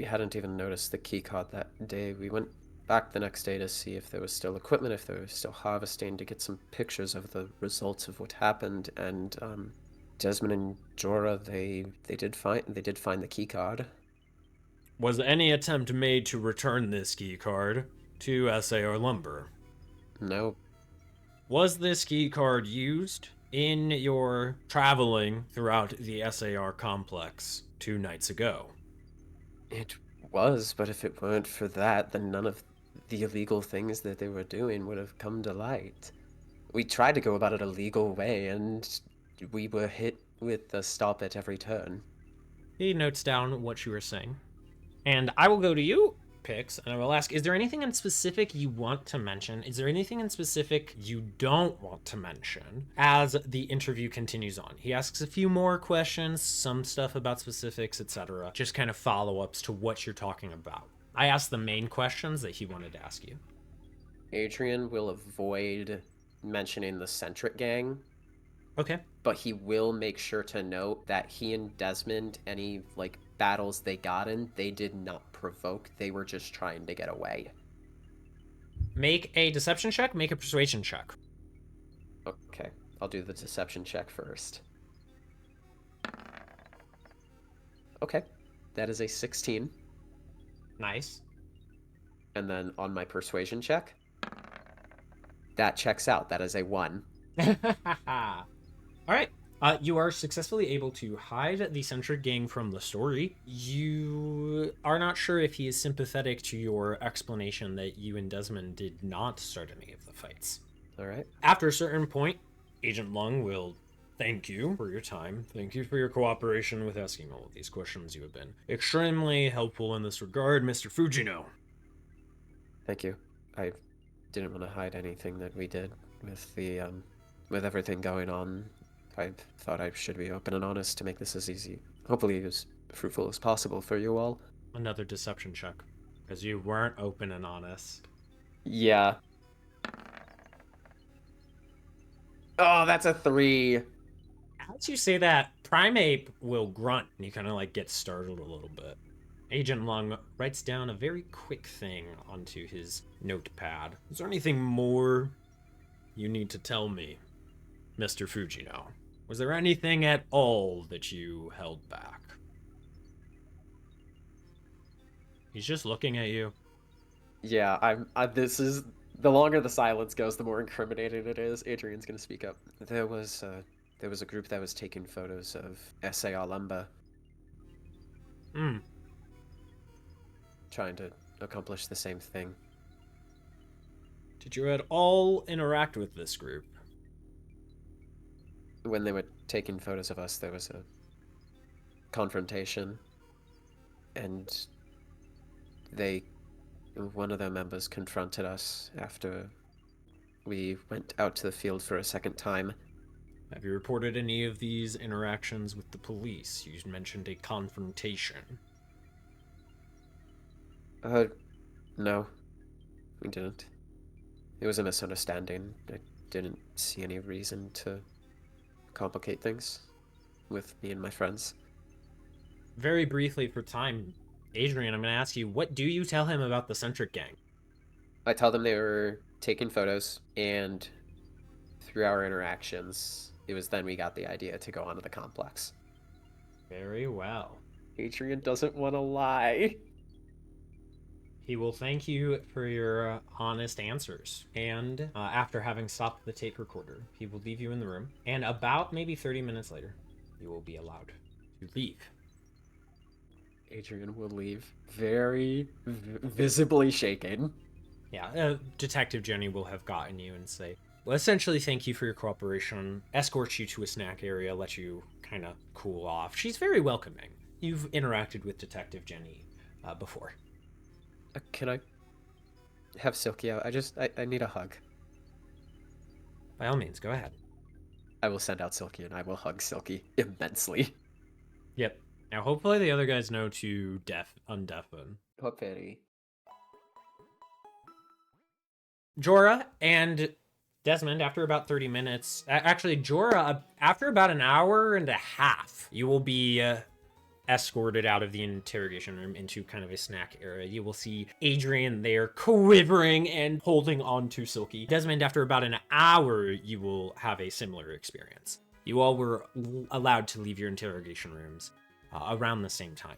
hadn't even noticed the keycard that day. We went back the next day to see if there was still equipment, if they were still harvesting, to get some pictures of the results of what happened. And Desmond and Jorah, they did find the keycard. Was any attempt made to return this keycard to SAR Lumber? No. Was this keycard used in your traveling throughout the SAR complex 2 nights ago? It was, but if it weren't for that, then none of the illegal things that they were doing would have come to light. We tried to go about it a legal way, and we were hit with a stop at every turn. He notes down what you were saying. And I will go to you. picks, and I will ask, is there anything in specific you want to mention? Is there anything in specific you don't want to mention as the interview continues on? He asks a few more questions, some stuff about specifics, etc. Just kind of follow-ups to what you're talking about. I asked the main questions that he wanted to ask you. Adrian will avoid mentioning the Centric Gang, Okay. but he will make sure to note that he and Desmond, any like battles they got in, they did not provoke. They were just trying to get away. Make a deception check, make a persuasion check. Okay, I'll do the deception check first. Okay, that is a 16. Nice. And then on my persuasion check, that checks out. That is a 1. All right. You are successfully able to hide the Centric Gang from the story. You are not sure if he is sympathetic to your explanation that you and Desmond did not start any of the fights. All right. After a certain point, Agent Lung will thank you for your time. Thank you for your cooperation with asking all of these questions. You have been extremely helpful in this regard, Mr. Fujino. Thank you. I didn't want to hide anything that we did with the with everything going on. I thought I should be open and honest to make this as easy, hopefully as fruitful as possible for you all. Another deception check, because you weren't open and honest. Yeah. Oh, that's a 3. As you say that, Primeape will grunt, and you kind of like get startled a little bit. Agent Lung writes down a very quick thing onto his notepad. Is there anything more you need to tell me, Mr. Fujino? Was there anything at all that you held back? He's just looking at you. Yeah, this is the longer the silence goes, the more incriminating it is. Adrian's gonna speak up. There was a group that was taking photos of SAR Lumber, trying to accomplish the same thing. Did you at all interact with this group? When they were taking photos of us, there was a confrontation, and one of their members confronted us after we went out to the field for a second time. Have you reported any of these interactions with the police? You mentioned a confrontation. No, we didn't. It was a misunderstanding. I didn't see any reason to complicate things with me and my friends. Very briefly for time, Adrian, I'm going to ask you, what do you tell him about the Centric Gang? I told them they were taking photos, and through our interactions, it was then we got the idea to go onto the complex. Very well. Adrian doesn't want to lie. He will thank you for your honest answers. And after having stopped the tape recorder, he will leave you in the room. And about maybe 30 minutes later, you will be allowed to leave. Adrian will leave, very visibly shaken. Yeah, Detective Jenny will have gotten you and say, well, essentially, thank you for your cooperation, escort you to a snack area, let you kind of cool off. She's very welcoming. You've interacted with Detective Jenny before. Can I have Silky out? I need a hug. By all means, go ahead. I will send out Silky, and I will hug Silky immensely. Yep. Now, hopefully the other guys know to undeafen. Hopefully. Jorah and Desmond, after about 30 minutes, actually, Jorah, after about an hour and a half, you will be escorted out of the interrogation room into kind of a snack area. You will see Adrian there quivering and holding on to Silky. Desmond, after about an hour, you will have a similar experience. You all were allowed to leave your interrogation rooms around the same time.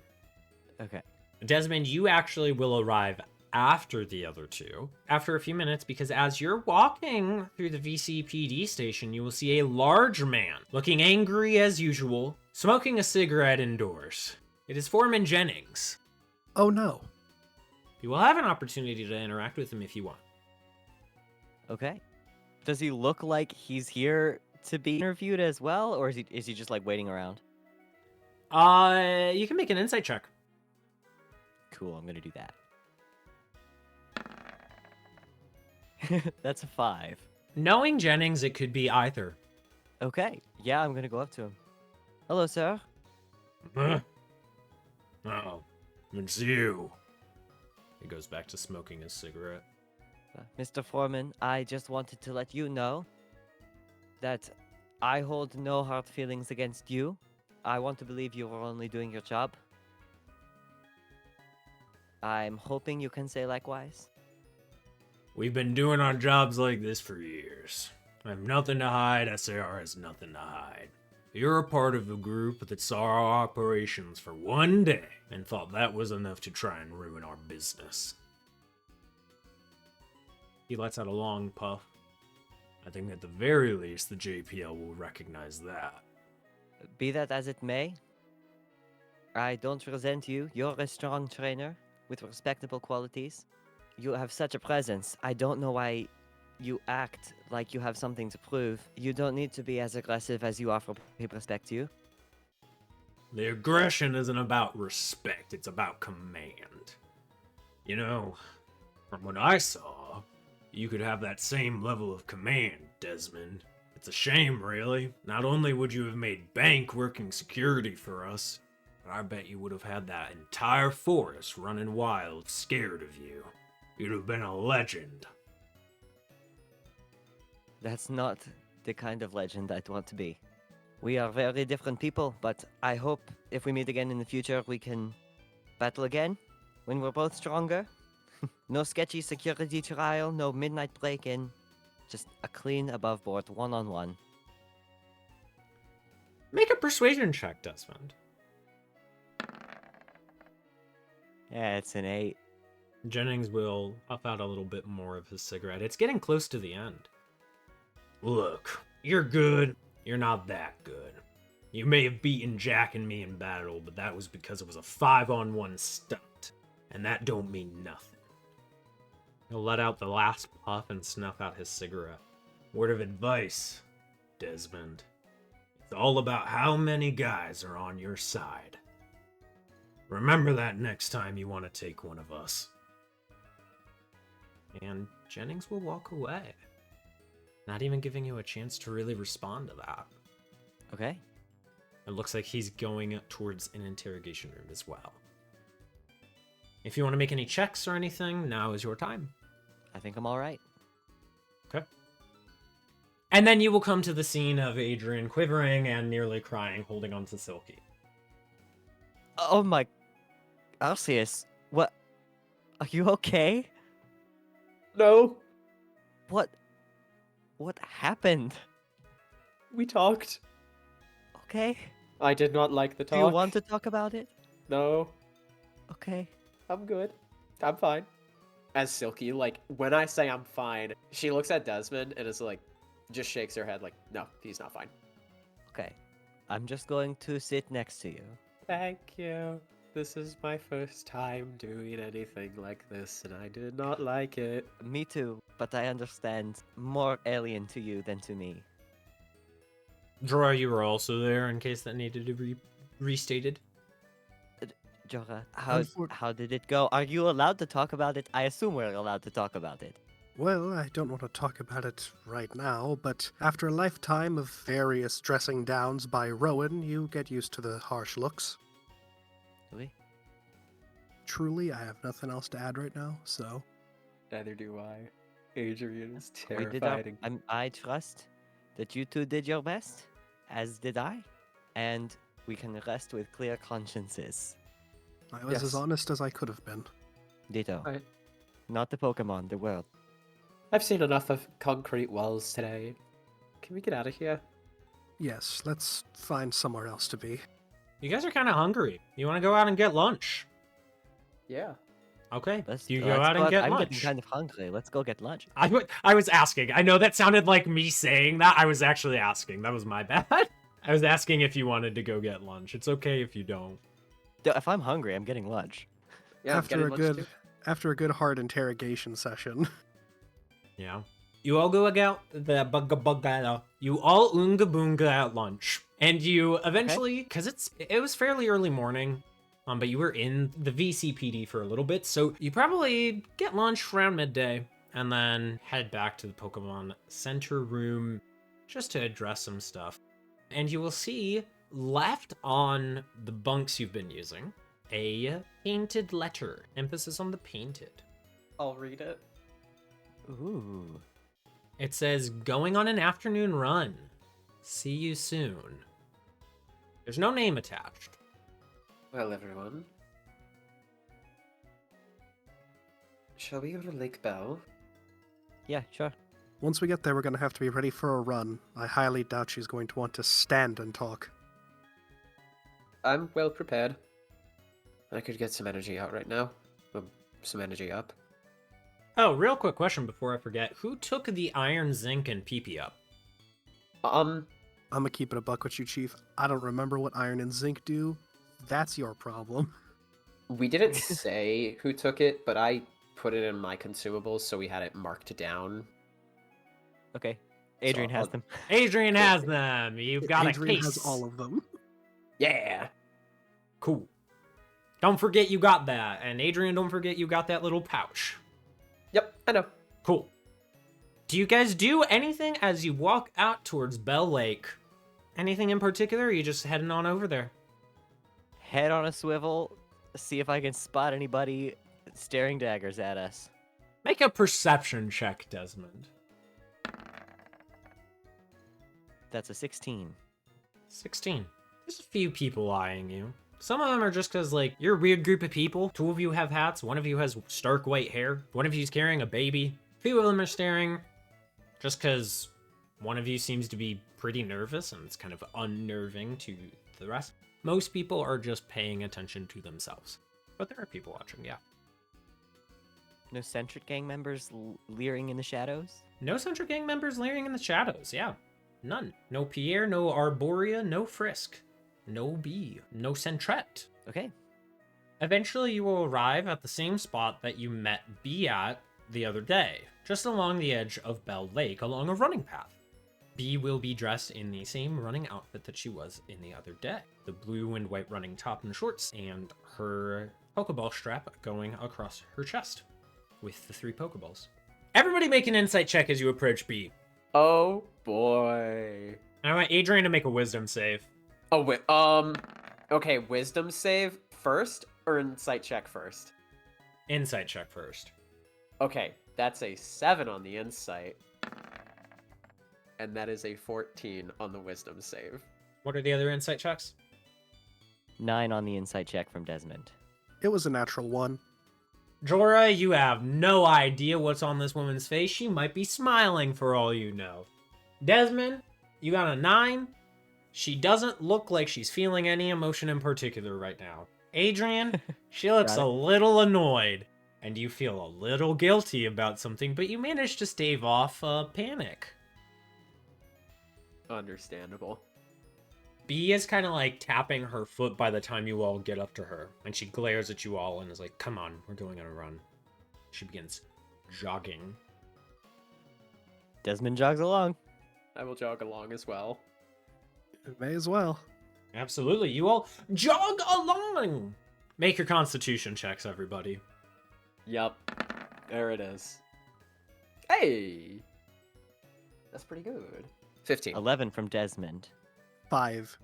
Okay. Desmond, you actually will arrive after the other two, after a few minutes, because as you're walking through the VCPD station, you will see a large man, looking angry as usual, smoking a cigarette indoors. It is Foreman Jennings. Oh no. You will have an opportunity to interact with him if you want. Okay. Does he look like he's here to be interviewed as well, or is he just like waiting around? You can make an insight check. Cool, I'm gonna do that. That's a 5. Knowing Jennings, it could be either. Okay. Yeah, I'm gonna go up to him. Hello, sir. Huh? Oh, it's you. He goes back to smoking his cigarette. Mr. Foreman, I just wanted to let you know that I hold no hard feelings against you. I want to believe you were only doing your job. I'm hoping you can say likewise. We've been doing our jobs like this for years. I have nothing to hide. SAR has nothing to hide. You're a part of a group that saw our operations for one day and thought that was enough to try and ruin our business. He lets out a long puff. I think at the very least the JPL will recognize that. Be that as it may, I don't resent you. You're a strong trainer with respectable qualities. You have such a presence. I don't know why you act like you have something to prove. You don't need to be as aggressive as you are for people to respect you. The aggression isn't about respect, it's about command. You know, from what I saw, you could have that same level of command, Desmond. It's a shame, really. Not only would you have made bank working security for us, but I bet you would have had that entire forest running wild, scared of you. You'd have been a legend. That's not the kind of legend I'd want to be. We are very different people, but I hope if we meet again in the future, we can battle again when we're both stronger. No sketchy security trial, no midnight break-in. Just a clean above-board one-on-one. Make a persuasion check, Desmond. Yeah, it's an 8. Jennings will puff out a little bit more of his cigarette. It's getting close to the end. Look, you're good. You're not that good. You may have beaten Jack and me in battle, but that was because it was a 5-on-1 stunt. And that don't mean nothing. He'll let out the last puff and snuff out his cigarette. Word of advice, Desmond. It's all about how many guys are on your side. Remember that next time you want to take one of us. And Jennings will walk away. Not even giving you a chance to really respond to that. Okay. It looks like he's going towards an interrogation room as well. If you want to make any checks or anything, now is your time. I think I'm alright. Okay. And then you will come to the scene of Adrian quivering and nearly crying, holding on to Silky. Oh my... Arceus, what... Are you okay? No, What happened? we talked. Okay. I did not like the talk. Do you want to talk about it? No, Okay. I'm good. I'm fine. As Silky, like, when I say I'm fine, she looks at Desmond and is like, just shakes her head like, no, he's not fine. Okay. I'm just going to sit next to you. Thank you. This is my first time doing anything like this, and I did not like it. Me too, but I understand more alien to you than to me. Jorah, you were also there in case that needed to be restated. Jorah, Unfor- how did it go? Are you allowed to talk about it? I assume we're allowed to talk about it. Well, I don't want to talk about it right now, but after a lifetime of various dressing downs by Rowan, you get used to the harsh looks. Really? Truly, I have nothing else to add right now, so... Neither do I. Adrian is We did our, terrified. I trust that you two did your best, as did I, and we can rest with clear consciences. I was Yes. as honest as I could have been. Ditto. I- Not the Pokemon, the world. I've seen enough of concrete walls today. Can we get out of here? Yes, let's find somewhere else to be. You guys are kind of hungry. You want to go out and get lunch? Yeah. Okay. Let's You let's go out and get I'm lunch. getting kind of hungry. Let's go get lunch. I was asking. I know that sounded like me saying that. I was actually asking. That was my bad. I was asking if you wanted to go get lunch. It's okay if you don't. If I'm hungry, I'm getting lunch. Yeah, I'm after getting a lunch good too. after a good hard interrogation session. Yeah. You all go out the bugga you all oonga boonga at lunch. And you eventually, because it was fairly early morning, but you were in the VCPD for a little bit, so you probably get lunch around midday. and then head back to the Pokemon Center room just to address some stuff. And you will see left on the bunks you've been using a painted letter. Emphasis on the painted. I'll read it. Ooh. It says, going on an afternoon run. See you soon. There's no name attached. Well, everyone. Shall we go to Lake Bell? Yeah, sure. Once we get there, we're going to have to be ready for a run. I highly doubt she's going to want to stand and talk. I'm well prepared. I could get some energy out right now. Some energy up. Oh, real quick question before I forget. Who took the iron, zinc, and PP up? I'm going to keep it a buck with you, Chief. I don't remember what iron and zinc do. That's your problem. We didn't say who took it, but I put it in my consumables, so we had it marked down. Okay. Adrian has I'll- them. Adrian has them. You've got Adrian a case. has all of them. Yeah! Cool. Don't forget you got that. And Adrian, don't forget you got that little pouch. Yep, I know. Cool. Do you guys do anything as you walk out towards Bell Lake? Anything in particular, or are you just heading on over there? Head on a swivel, see if I can spot anybody staring daggers at us. Make a perception check, Desmond. That's a 16. 16. There's a few people eyeing you. Some of them are just because, like, you're a weird group of people. 2 of you have hats. 1 of you has stark white hair. 1 of you's carrying a baby. A few of them are staring just because 1 of you seems to be pretty nervous, and it's kind of unnerving to the rest. Most people are just paying attention to themselves. But there are people watching, yeah. No Centric Gang members leering in the shadows? No Central Gang members leering in the shadows, yeah. None. No Pierre, no Arborea, no Frisk. No Bee, no Centret. Okay. Eventually, you will arrive at the same spot that you met Bee at the other day, just along the edge of Bell Lake, along a running path. Bee will be dressed in the same running outfit that she was in the other day. The blue and white running top and shorts, and her Pokeball strap going across her chest, with the 3 Pokeballs. Everybody make an insight check as you approach Bee. Oh boy. I want Adrian to make a wisdom save. Oh wait, okay, wisdom save first or insight check first? Insight check first. Okay, that's a 7 on the insight. And that is a 14 on the wisdom save. What are the other insight checks? 9 on the insight check from Desmond. It was a natural 1. Jorah, you have no idea what's on this woman's face. She might be smiling for all you know. Desmond, you got a 9. She doesn't look like she's feeling any emotion in particular right now. Adrian, she looks Got a it. little annoyed, and you feel a little guilty about something, but you managed to stave off panic. Understandable. Bee is kind of like tapping her foot by the time you all get up to her, and she glares at you all and is like, come on, we're going on a run. She begins jogging. Desmond jogs along. I will jog along as well. It may as well. Absolutely, you all jog along! Make your constitution checks, everybody. Yep. There it is. Hey! That's pretty good. 15. 11 from Desmond. 5.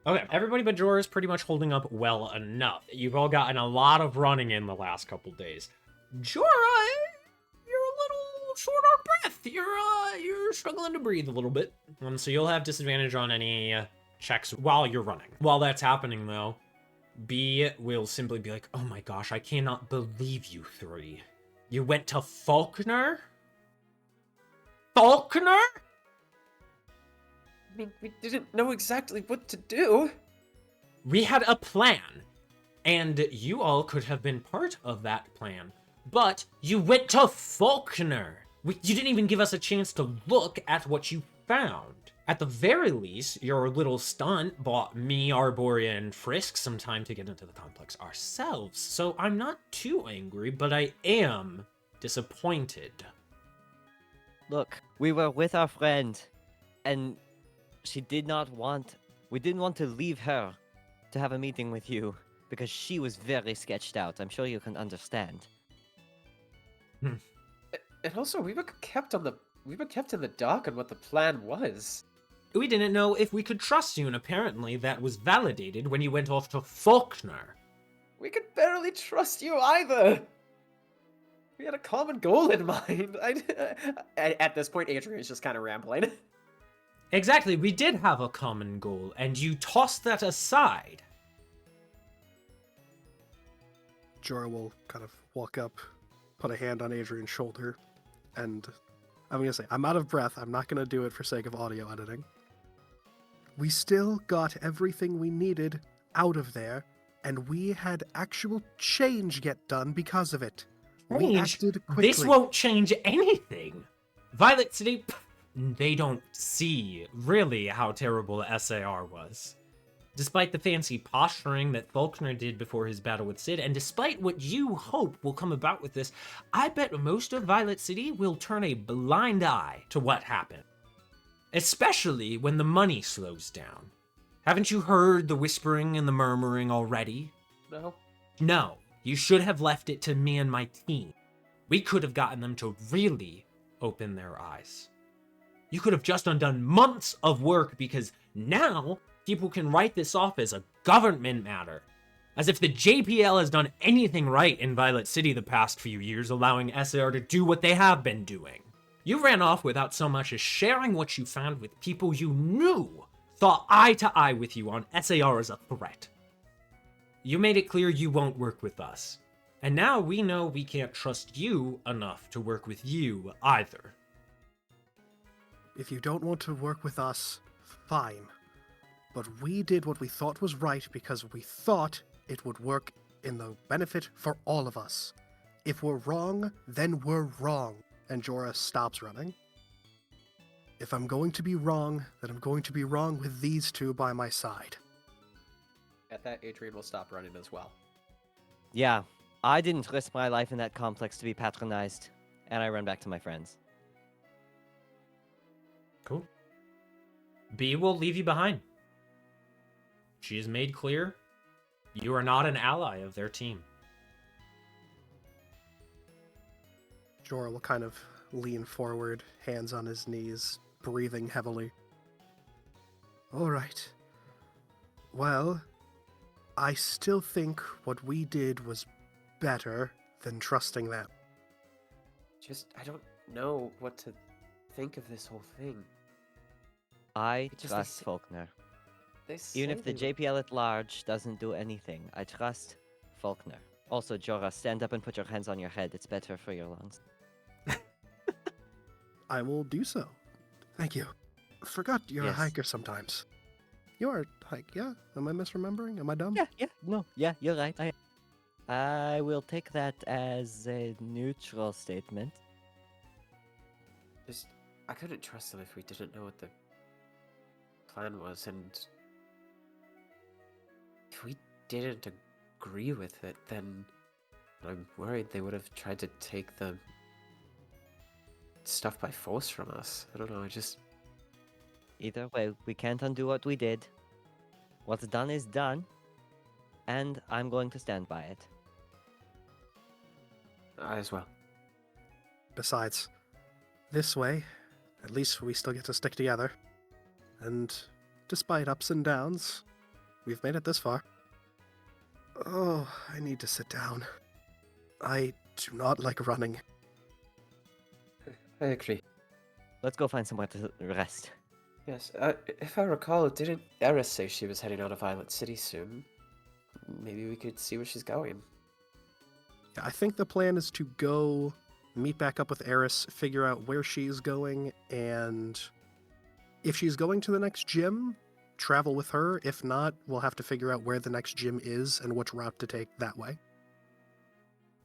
Okay, everybody but Jorah is pretty much holding up well enough. You've all gotten a lot of running in the last couple days. Jorah, you're a little short on breath. You're struggling to breathe a little bit. So you'll have disadvantage on any checks while you're running. While that's happening, though, B will simply be like, oh my gosh, I cannot believe you 3. You went to Faulkner? Faulkner? I mean, we didn't know exactly what to do. We had a plan, and you all could have been part of that plan, but you went to Faulkner. You didn't even give us a chance to look at what you found. At the very least, your little stunt bought me, Arborea, and Frisk some time to get into the complex ourselves, so I'm not too angry, but I am disappointed. Look, we were with our friend, and we didn't want to leave her to have a meeting with you because she was very sketched out. I'm sure you can understand. And also, we were kept in the dark on what the plan was. We didn't know if we could trust you, and apparently that was validated when you went off to Faulkner. We could barely trust you either. We had a common goal in mind. At this point, Adrian is just kind of rambling. Exactly, we did have a common goal, and you tossed that aside. Jorah will kind of walk up, put a hand on Adrian's shoulder, and I'm going to say, I'm out of breath. I'm not going to do it for sake of audio editing. We still got everything we needed out of there, and we had actual change get done because of it. We Change? acted quickly. This won't change anything. Violet City, they don't see really how terrible SAR was. Despite the fancy posturing that Faulkner did before his battle with Sid, and despite what you hope will come about with this, I bet most of Violet City will turn a blind eye to what happened. Especially when the money slows down. Haven't you heard the whispering and the murmuring already? No. No, you should have left it to me and my team. We could have gotten them to really open their eyes. You could have just undone months of work because now people can write this off as a government matter. As if the JPL has done anything right in Violet City the past few years, allowing SAR to do what they have been doing. You ran off without so much as sharing what you found with people you knew thought eye to eye with you on SAR as a threat. You made it clear you won't work with us. And now we know we can't trust you enough to work with you either. If you don't want to work with us, fine. But we did what we thought was right because we thought it would work in the benefit for all of us. If we're wrong, then we're wrong. And Jorah stops running. If I'm going to be wrong, then I'm going to be wrong with these two by my side. At that, Adrian will stop running as well. Yeah, I didn't risk my life in that complex to be patronized, and I run back to my friends. Cool. B will leave you behind. She has made clear you are not an ally of their team. Jorah will kind of lean forward, hands on his knees, breathing heavily. All right. Well, I still think what we did was better than trusting them. I don't know what to think of this whole thing. I It's just trust they Faulkner. They Even if say the they were- JPL at large doesn't do anything, I trust Faulkner. Also, Jorah, stand up and put your hands on your head. It's better for your lungs. I will do so. Thank you. Forgot you're a Yes. hiker sometimes. You are a hike, yeah? Am I misremembering? Am I dumb? Yeah, you're right. I will take that as a neutral statement. I couldn't trust them if we didn't know what the plan was, and if we didn't agree with it, then I'm worried they would have tried to take the stuff by force from us. I don't know, Either way, we can't undo what we did. What's done is done, and I'm going to stand by it. I as well. Besides, this way, at least we still get to stick together. And despite ups and downs, we've made it this far. Oh, I need to sit down. I do not like running. I agree. Let's go find somewhere to rest. Yes, if I recall, didn't Eris say she was heading out of Violet City soon? Maybe we could see where she's going. I think the plan is to go meet back up with Eris, figure out where she's going, and if she's going to the next gym, travel with her. If not, we'll have to figure out where the next gym is and which route to take that way.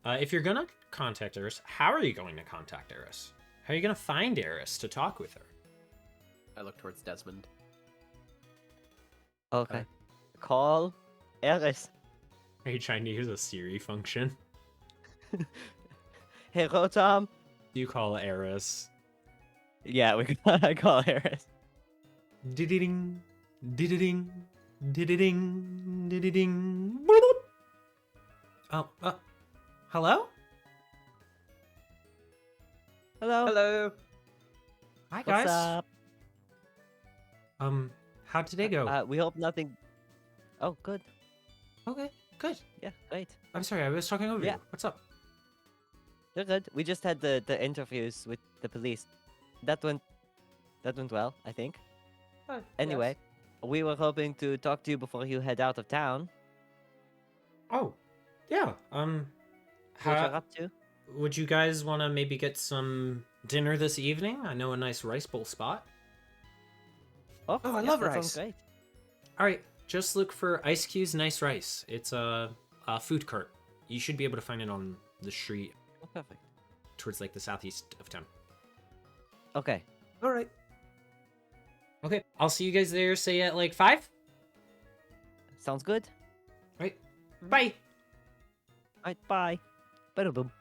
If you're gonna contact Eris, how are you going to contact Eris? How are you gonna find Eris to talk with her? I look towards Desmond. Okay. Call Eris. Are you trying to use a Siri function? Hey, Rotom. You call Eris. Yeah, I call Eris. Dididing, dididing, dididing, dididing. Oh, hello? Hello. Hello. Hi, What's guys. up? How'd today go? We hope nothing. Oh, good. Okay, good. Yeah, great. I'm sorry, I was talking over Yeah. you. What's up? You're good. We just had the interviews with the police. That went well, I think. Hi, Anyway, we were hoping to talk to you before you head out of town. Oh, yeah. What you're up to? Would you guys want to maybe get some dinner this evening? I know a nice rice bowl spot. Oh, I yeah, love that rice. sounds great. All right, just look for Ice Q's Nice Rice. It's a food cart. You should be able to find it on the street Oh, perfect. towards like the southeast of town. Okay. All right. Okay, I'll see you guys there, say at like 5? Sounds good. Right. Bye. All right, bye. Ba-da-boom.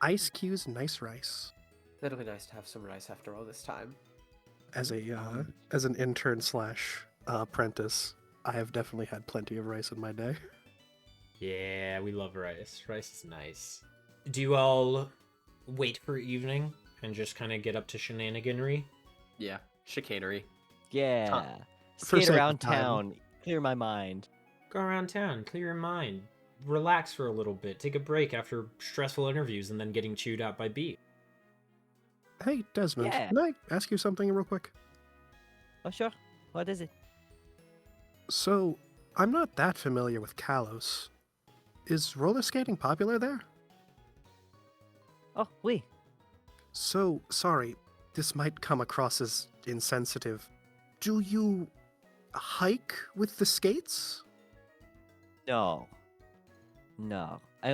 Ice Q's Nice Rice. It'll be nice to have some rice after all this time. As an intern slash apprentice, I have definitely had plenty of rice in my day. Yeah, we love rice. Rice is nice. Do you all wait for evening and just kind of get up to shenaniganry? Yeah, chicanery. Yeah. For Skate sake of around time. town. Clear my mind. Go around town, clear your mind, relax for a little bit, take a break after stressful interviews and then getting chewed out by B. Hey, Desmond, Yeah. can I ask you something real quick? Oh, sure. What is it? So, I'm not that familiar with Kalos. Is roller skating popular there? Oh, we. So, sorry, this might come across as insensitive. Do you hike with the skates? No. No. I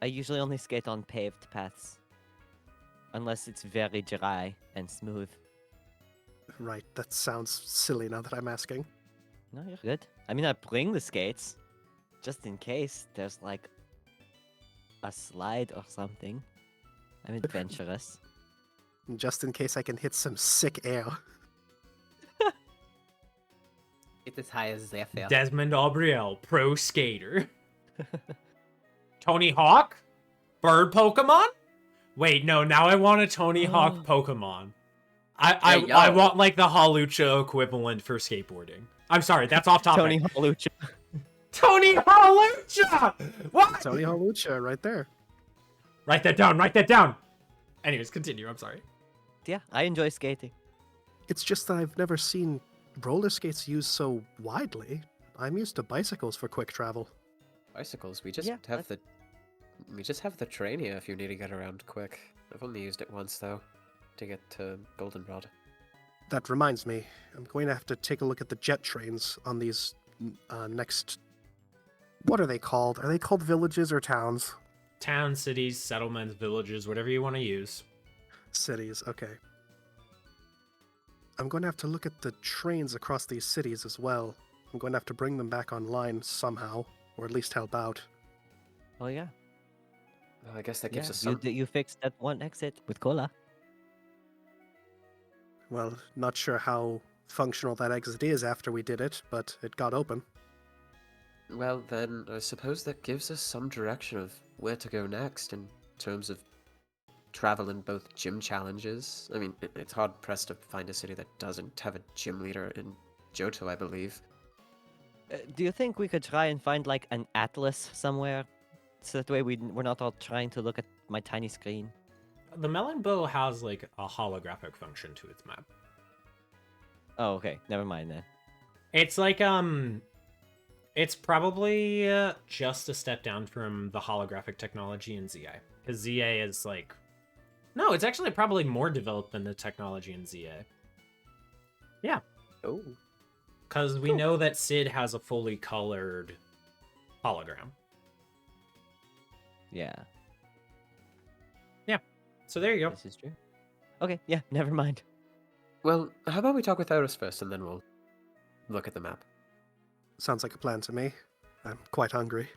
usually only skate on paved paths. Unless it's very dry and smooth. Right, that sounds silly now that I'm asking. No, you're good. I mean, I bring the skates. Just in case there's like a slide or something. I'm adventurous. Just in case I can hit some sick air. It's as high as Zephyr. Desmond Aubriel, pro skater. Tony Hawk? Bird Pokemon? Wait, no, now I want a Tony Hawk Pokemon. I yo. want like the Halucha equivalent for skateboarding. I'm sorry, that's off topic. Tony Halucha. Tony Halucha! What? Tony Halucha right there. Write that down, write that down! Anyways, continue, I'm sorry. Yeah, I enjoy skating. It's just that I've never seen roller skates used so widely. I'm used to bicycles for quick travel. Bicycles. We just Yeah, have the train here if you need to get around quick. I've only used it once though, to get to Goldenrod. That reminds me, I'm going to have to take a look at the jet trains on these next... What are they called? Are they called villages or towns? Towns, cities, settlements, villages, whatever you want to use. Cities, okay. I'm going to have to look at the trains across these cities as well. I'm going to have to bring them back online somehow, or at least help out. Oh yeah. Well, I guess that Yeah, gives us some. you fixed that one exit with cola. Well, not sure how functional that exit is after we did it, but it got open. Well, then I suppose that gives us some direction of where to go next in terms of travel in both gym challenges. I mean, it's hard pressed to find a city that doesn't have a gym leader in Johto, I believe. Do you think we could try and find like an atlas somewhere? So that way we're not all trying to look at my tiny screen. The Melon Bow has like a holographic function to its map. Oh, okay. Never mind then. It's like, it's probably just a step down from the holographic technology in ZA. Because ZA is like, no, it's actually probably more developed than the technology in ZA. Yeah. Oh. Because we know that Sid has a fully colored hologram. Yeah. So there you go. This is true. Okay, yeah, never mind. Well, how about we talk with Eris first and then we'll look at the map. Sounds like a plan to me. I'm quite hungry.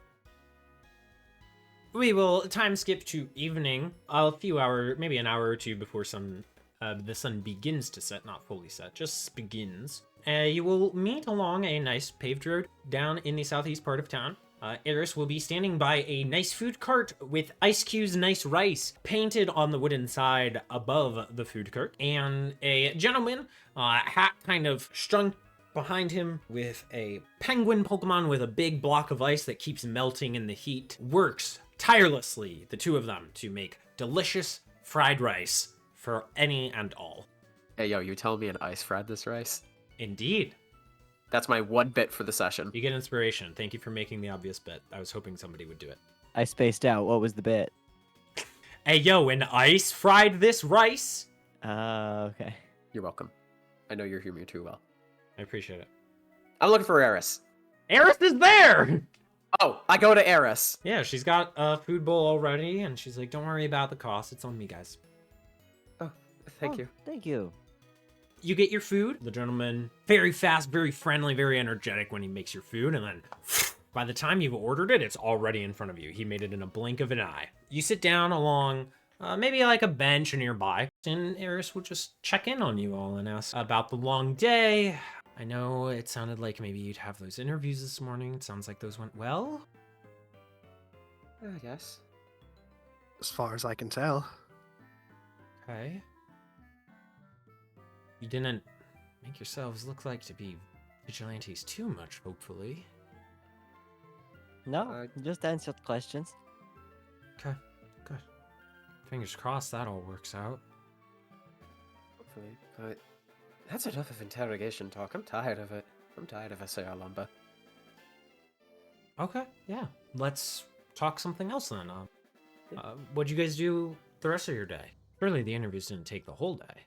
We will time skip to evening, a few hours, maybe an hour or two before the sun begins to set, not fully set, just begins. You will meet along a nice paved road down in the southeast part of town. Eris will be standing by a nice food cart with Ice Cube's nice rice painted on the wooden side above the food cart, and a gentleman, hat kind of strung behind him with a penguin Pokemon with a big block of ice that keeps melting in the heat, works tirelessly, the two of them, to make delicious fried rice for any and all. Hey, yo, you telling me an ice fried this rice? Indeed. That's my one bit for the session. You get inspiration. Thank you for making the obvious bit. I was hoping somebody would do it. I spaced out. What was the bit? Hey, yo, an ice fried this rice? Okay. You're welcome. I know your humor too well. I appreciate it. I'm looking for Eris. Eris is there! Oh, I go to Eris. Yeah, she's got a food bowl already, and she's like, don't worry about the cost. It's on me, guys. Oh, thank Oh, you. Thank you. You get your food. The gentleman, very fast, very friendly, very energetic when he makes your food, and then by the time you've ordered it, it's already in front of you. He made it in a blink of an eye. You sit down along maybe like a bench nearby, and Eris will just check in on you all and ask about the long day. I know it sounded like maybe you'd have those interviews this morning. It sounds like those went well. Yes. As far as I can tell. Okay. You didn't make yourselves look like to be vigilantes too much, hopefully. No, just answered questions. Okay, good. Fingers crossed that all works out. Hopefully, but that's enough of interrogation talk. I'm tired of it. I'm tired of SAR Lumber. Okay, yeah. Let's talk something else then. What'd you guys do the rest of your day? Surely the interviews didn't take the whole day.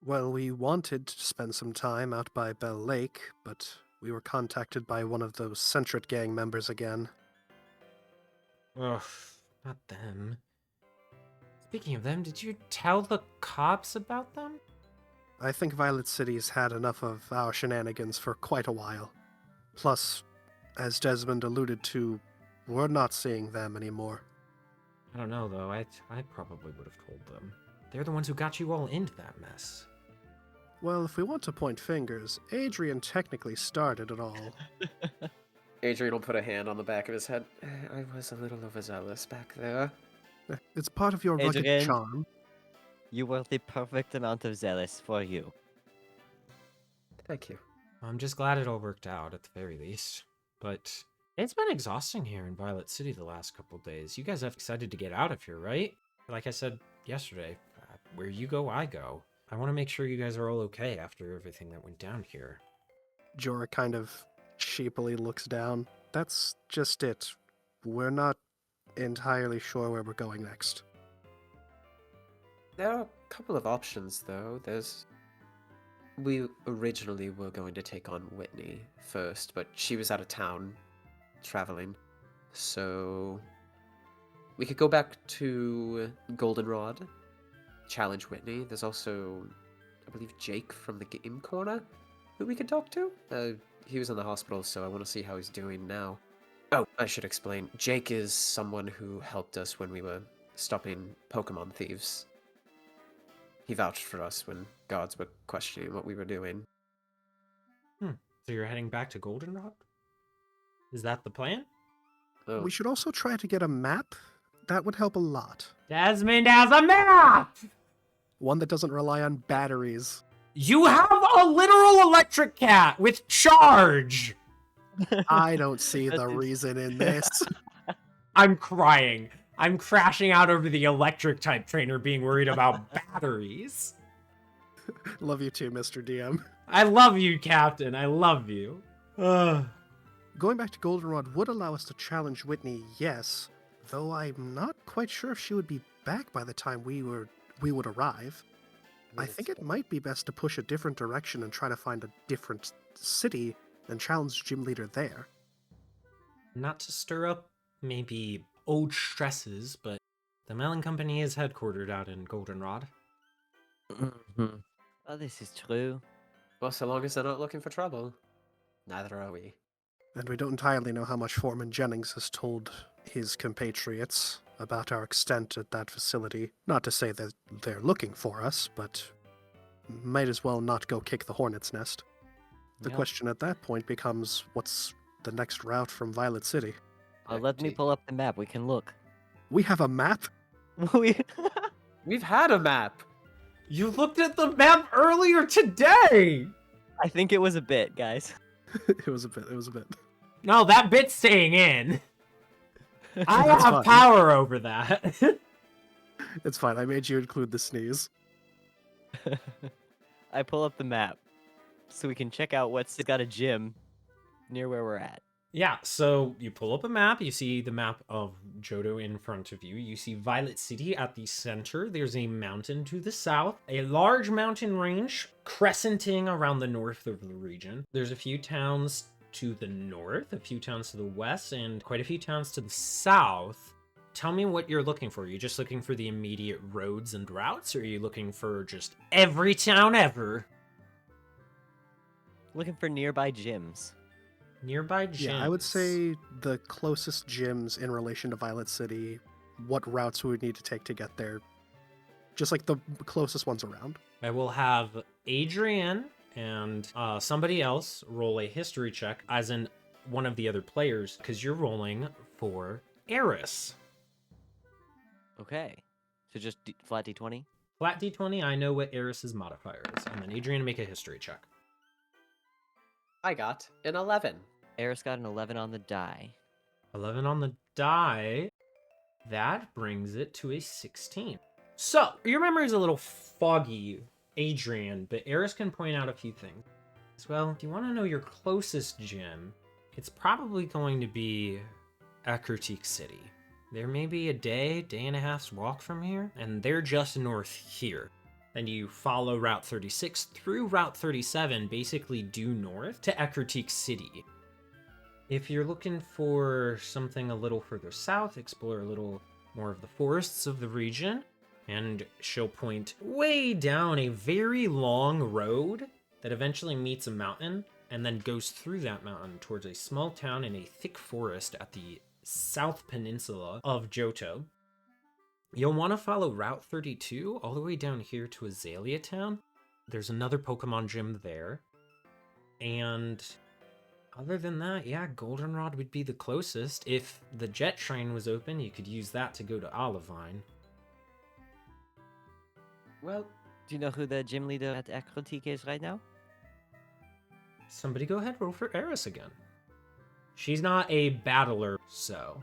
Well, we wanted to spend some time out by Bell Lake, but we were contacted by one of those Centret gang members again. Ugh, not them. Speaking of them, did you tell the cops about them? I think Violet City's had enough of our shenanigans for quite a while. Plus, as Desmond alluded to, we're not seeing them anymore. I don't know, though. I probably would have told them. They're the ones who got you all into that mess. Well, if we want to point fingers, Adrian technically started it all. Adrian will put a hand on the back of his head. I was a little overzealous back there. It's part of your rugged Adrian. charm. You were the perfect amount of zealous for you. Thank you. I'm just glad it all worked out, at the very least. But it's been exhausting here in Violet City the last couple days. You guys have decided to get out of here, right? Like I said yesterday, where you go, I go. I want to make sure you guys are all okay after everything that went down here. Jorah kind of sheepily looks down. That's just it. We're not entirely sure where we're going next. There are a couple of options, though. We originally were going to take on Whitney first, but she was out of town, traveling. So we could go back to Goldenrod, challenge Whitney. There's also, I believe, Jake from the Game Corner, who we could talk to. He was in the hospital, so I want to see how he's doing now. Oh, I should explain. Jake is someone who helped us when we were stopping Pokemon thieves. He vouched for us when guards were questioning what we were doing. So you're heading back to Goldenrod? Is that the plan? Oh, We should also try to get a map. That would help a lot. Desmond has a map! One that doesn't rely on batteries. You have a literal electric cat with charge! I don't see That the is- reason in this. I'm crying. I'm crashing out over the electric type trainer being worried about batteries. Love you too, Mr. DM. I love you, Captain. I love you. Ugh. Going back to Goldenrod would allow us to challenge Whitney, yes, though I'm not quite sure if she would be back by the time we would arrive. I think it might be best to push a different direction and try to find a different city and challenge Gym Leader there. Not to stir up maybe old stresses, but the Melon Company is headquartered out in Goldenrod. Oh, this is true. Well, so long as they're not looking for trouble. Neither are we. And we don't entirely know how much Foreman Jennings has told his compatriots about our extent at that facility. Not to say that they're looking for us, but might as well not go kick the hornet's nest. The Yep. question at that point becomes, what's the next route from Violet City. Let me pull up the map. We can look. We have a map? We- We've had a map. You looked at the map earlier today! I think it was a bit, guys. It was a bit. No, that bit's staying in. I That's have fine. power over that. It's fine. I made you include the sneeze. I pull up the map so we can check out what's got a gym near where we're at. Yeah, so you pull up a map, you see the map of Johto in front of you, you see Violet City at the center, there's a mountain to the south, a large mountain range crescenting around the north of the region. There's a few towns to the north, a few towns to the west, and quite a few towns to the south. Tell me what you're looking for. Are you just looking for the immediate roads and routes, or are you looking for just every town ever? Looking for nearby gyms. Nearby gyms. Yeah, I would say the closest gyms in relation to Violet City, what routes we would need to take to get there. Just like the closest ones around. I will have Adrian and somebody else roll a history check, as in one of the other players, because you're rolling for Eris. Okay. So just flat D20? Flat d20, I know what Eris's modifier is. And then Adrian, make a history check. I got an 11. Eris got an 11 on the die. 11 on the die. That brings it to a 16. So, your memory is a little foggy, Adrian, but Eris can point out a few things. Well, if you want to know your closest gym, it's probably going to be Akertique City. There may be a day and a half's walk from here, and they're just north here. Then you follow Route 36 through Route 37, basically due north to Akertique City. If you're looking for something a little further south, explore a little more of the forests of the region, and she'll point way down a very long road that eventually meets a mountain and then goes through that mountain towards a small town in a thick forest at the south peninsula of Johto. You'll want to follow Route 32 all the way down here to Azalea Town. There's another Pokemon gym there. And other than that, yeah, Goldenrod would be the closest. If the jet train was open, you could use that to go to Olivine. Well, Do you know who the gym leader at Acrotique is right now? Somebody go ahead, roll for Eris again. She's not a battler, so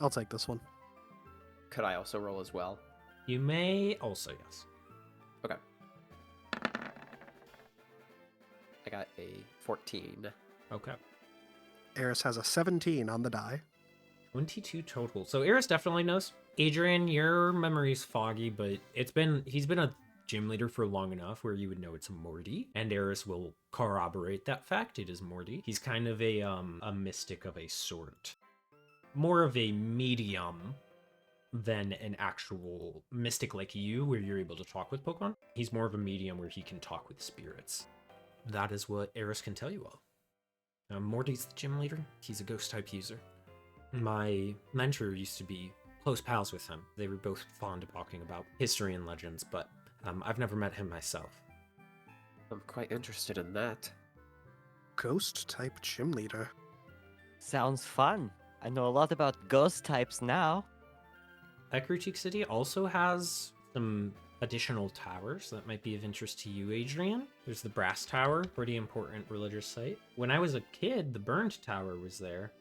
I'll take this one. could I also roll as well? you may also, yes. Okay. I got a 14. Okay. Eris has a 17 on the die. 22 total. So Eris definitely knows. Adrian, your memory's foggy, but he's been a gym leader for long enough where you would know it's Morty, and Eris will corroborate that fact. It is Morty. He's kind of a mystic of a sort. More of a medium than an actual mystic like you, where you're able to talk with Pokemon. He's more of a medium where he can talk with spirits. That is what Eris can tell you all. Morty's the gym leader. He's a ghost type user. My mentor used to be close pals with him. They were both fond of talking about history and legends, but I've never met him myself. I'm quite interested in that. Ghost type gym leader. Sounds fun. I know a lot about ghost types now. Akertique City also has some additional towers that might be of interest to you, Adrian. There's the Brass Tower, pretty important religious site. When I was a kid, the Burned Tower was there,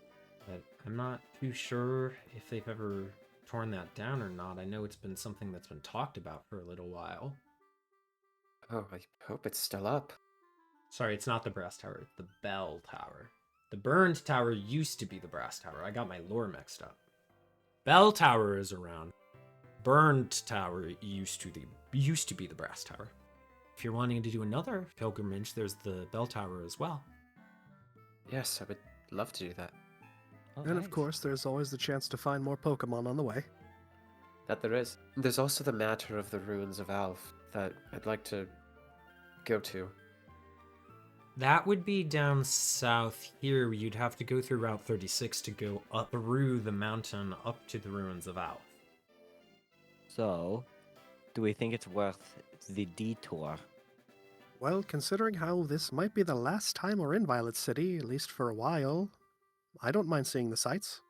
but I'm not too sure if they've ever torn that down or not. I know it's been something that's been talked about for a little while. Oh, I hope it's still up. Sorry, it's not the Brass Tower, it's the Bell Tower. The Burned Tower used to be the Brass Tower. I got my lore mixed up. Bell Tower is around. Burned Tower used to be the Brass Tower. If you're wanting to do another pilgrimage, there's the Bell Tower as well. Yes, I would love to do that. And of course, there's always the chance to find more Pokemon on the way. That there is. There's also the matter of the ruins of Alf that I'd like to go to. That would be down south here. You'd have to go through Route 36 to go up through the mountain up to the ruins of Alf. So, do we think it's worth the detour? Well, considering how this might be the last time we're in Violet City, at least for a while, I don't mind seeing the sights.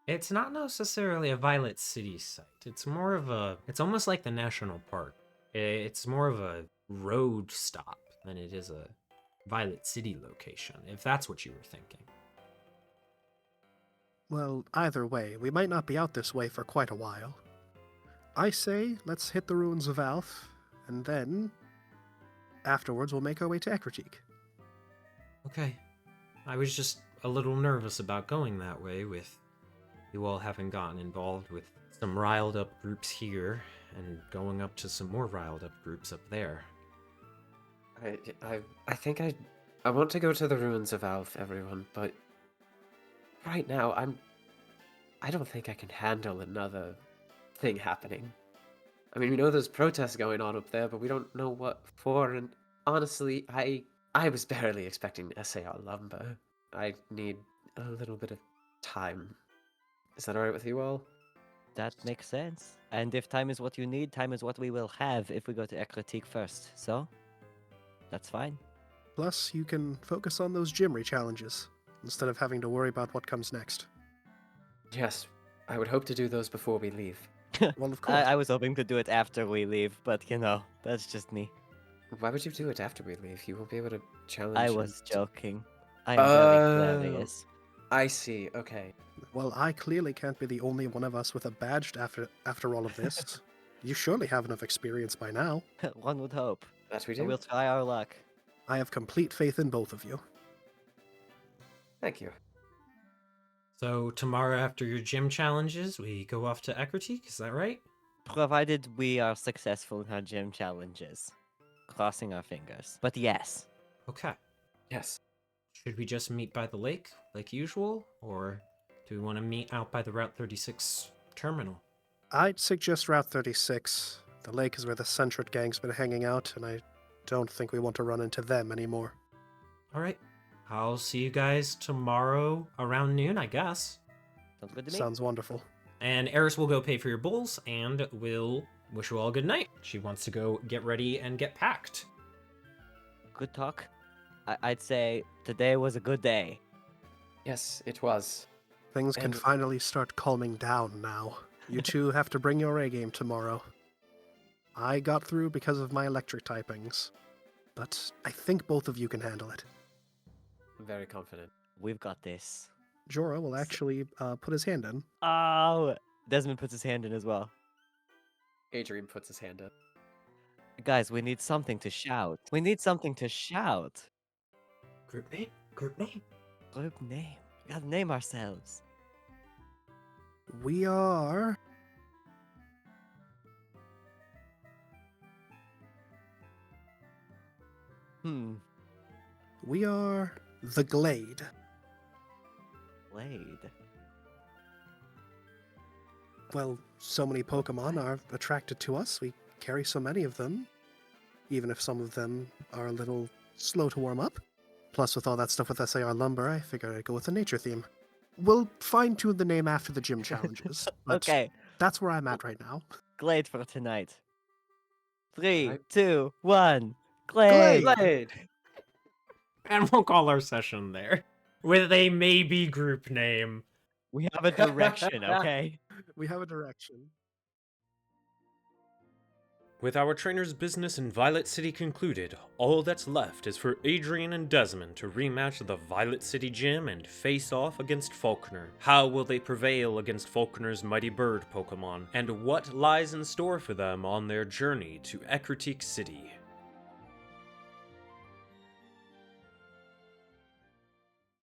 It's not necessarily a Violet City site. It's more of a. It's almost like the national park. It's more of a road stop than it is a Violet City location, if that's what you were thinking. Well, either way, we might not be out this way for quite a while. I say, let's hit the ruins of Alf, and then afterwards we'll make our way to Ekritik. Okay. I was just a little nervous about going that way with you all having gotten involved with some riled up groups here and going up to some more riled up groups up there. I think I want to go to the ruins of Alf, everyone, but right now I don't think I can handle another thing happening. I mean, we know there's protests going on up there, but we don't know what for, and honestly, I was barely expecting SAR Lumber. I need a little bit of time. Is that alright with you all? That makes sense. And if time is what you need, time is what we will have if we go to Ekritik first. So, that's fine. Plus, you can focus on those gym challenges, instead of having to worry about what comes next. Yes, I would hope to do those before we leave. Well, of course. I was hoping to do it after we leave, but that's just me. Why would you do it after we leave? You won't be able to challenge. I was and- joking. I'm very hilarious. I see. Okay. Well, I clearly can't be the only one of us with a badge after all of this. You surely have enough experience by now. One would hope. That we So do. we'll try our luck. I have complete faith in both of you. Thank you. So tomorrow after your gym challenges, we go off to Ekritik, is that right? Provided we are successful in our gym challenges. Crossing our fingers. But yes. Okay. Yes. Should we just meet by the lake, like usual? Or do we want to meet out by the Route 36 terminal? I'd suggest Route 36. The lake is where the Centret gang's been hanging out, and I don't think we want to run into them anymore. Alright. I'll see you guys tomorrow around noon, I guess. Sounds good to me. Sounds wonderful. And Eris will go pay for your bowls, and we'll wish you all good night. She wants to go get ready and get packed. Good talk. I'd say today was a good day. Yes, it was. Things can And- finally start calming down now. You two have to bring your A game tomorrow. I got through because of my electric typings, but I think both of you can handle it. I'm very confident. We've got this. Jorah will actually put his hand in. Oh! Desmond puts his hand in as well. Adrian puts his hand up. Guys, we need something to shout. We need something to shout. Group name? Group name? Group name. We gotta name ourselves. We are... We are the Glade. Blade. Well, so many Pokemon are attracted to us. We carry so many of them, even if some of them are a little slow to warm up. Plus, with all that stuff with SAR Lumber, I figured I'd go with a nature theme. We'll fine-tune the name after the gym challenges. but Okay, That's where I'm at right now. Glade for tonight. 3, Alright. 2, 1. Glade! Blade! And we'll call our session there. With a maybe group name. We have a direction, okay? We have a direction. With our trainer's business in Violet City concluded, all that's left is for Adrian and Desmond to rematch the Violet City Gym and face off against Faulkner. How will they prevail against Faulkner's mighty bird Pokemon? And what lies in store for them on their journey to Ekritik City?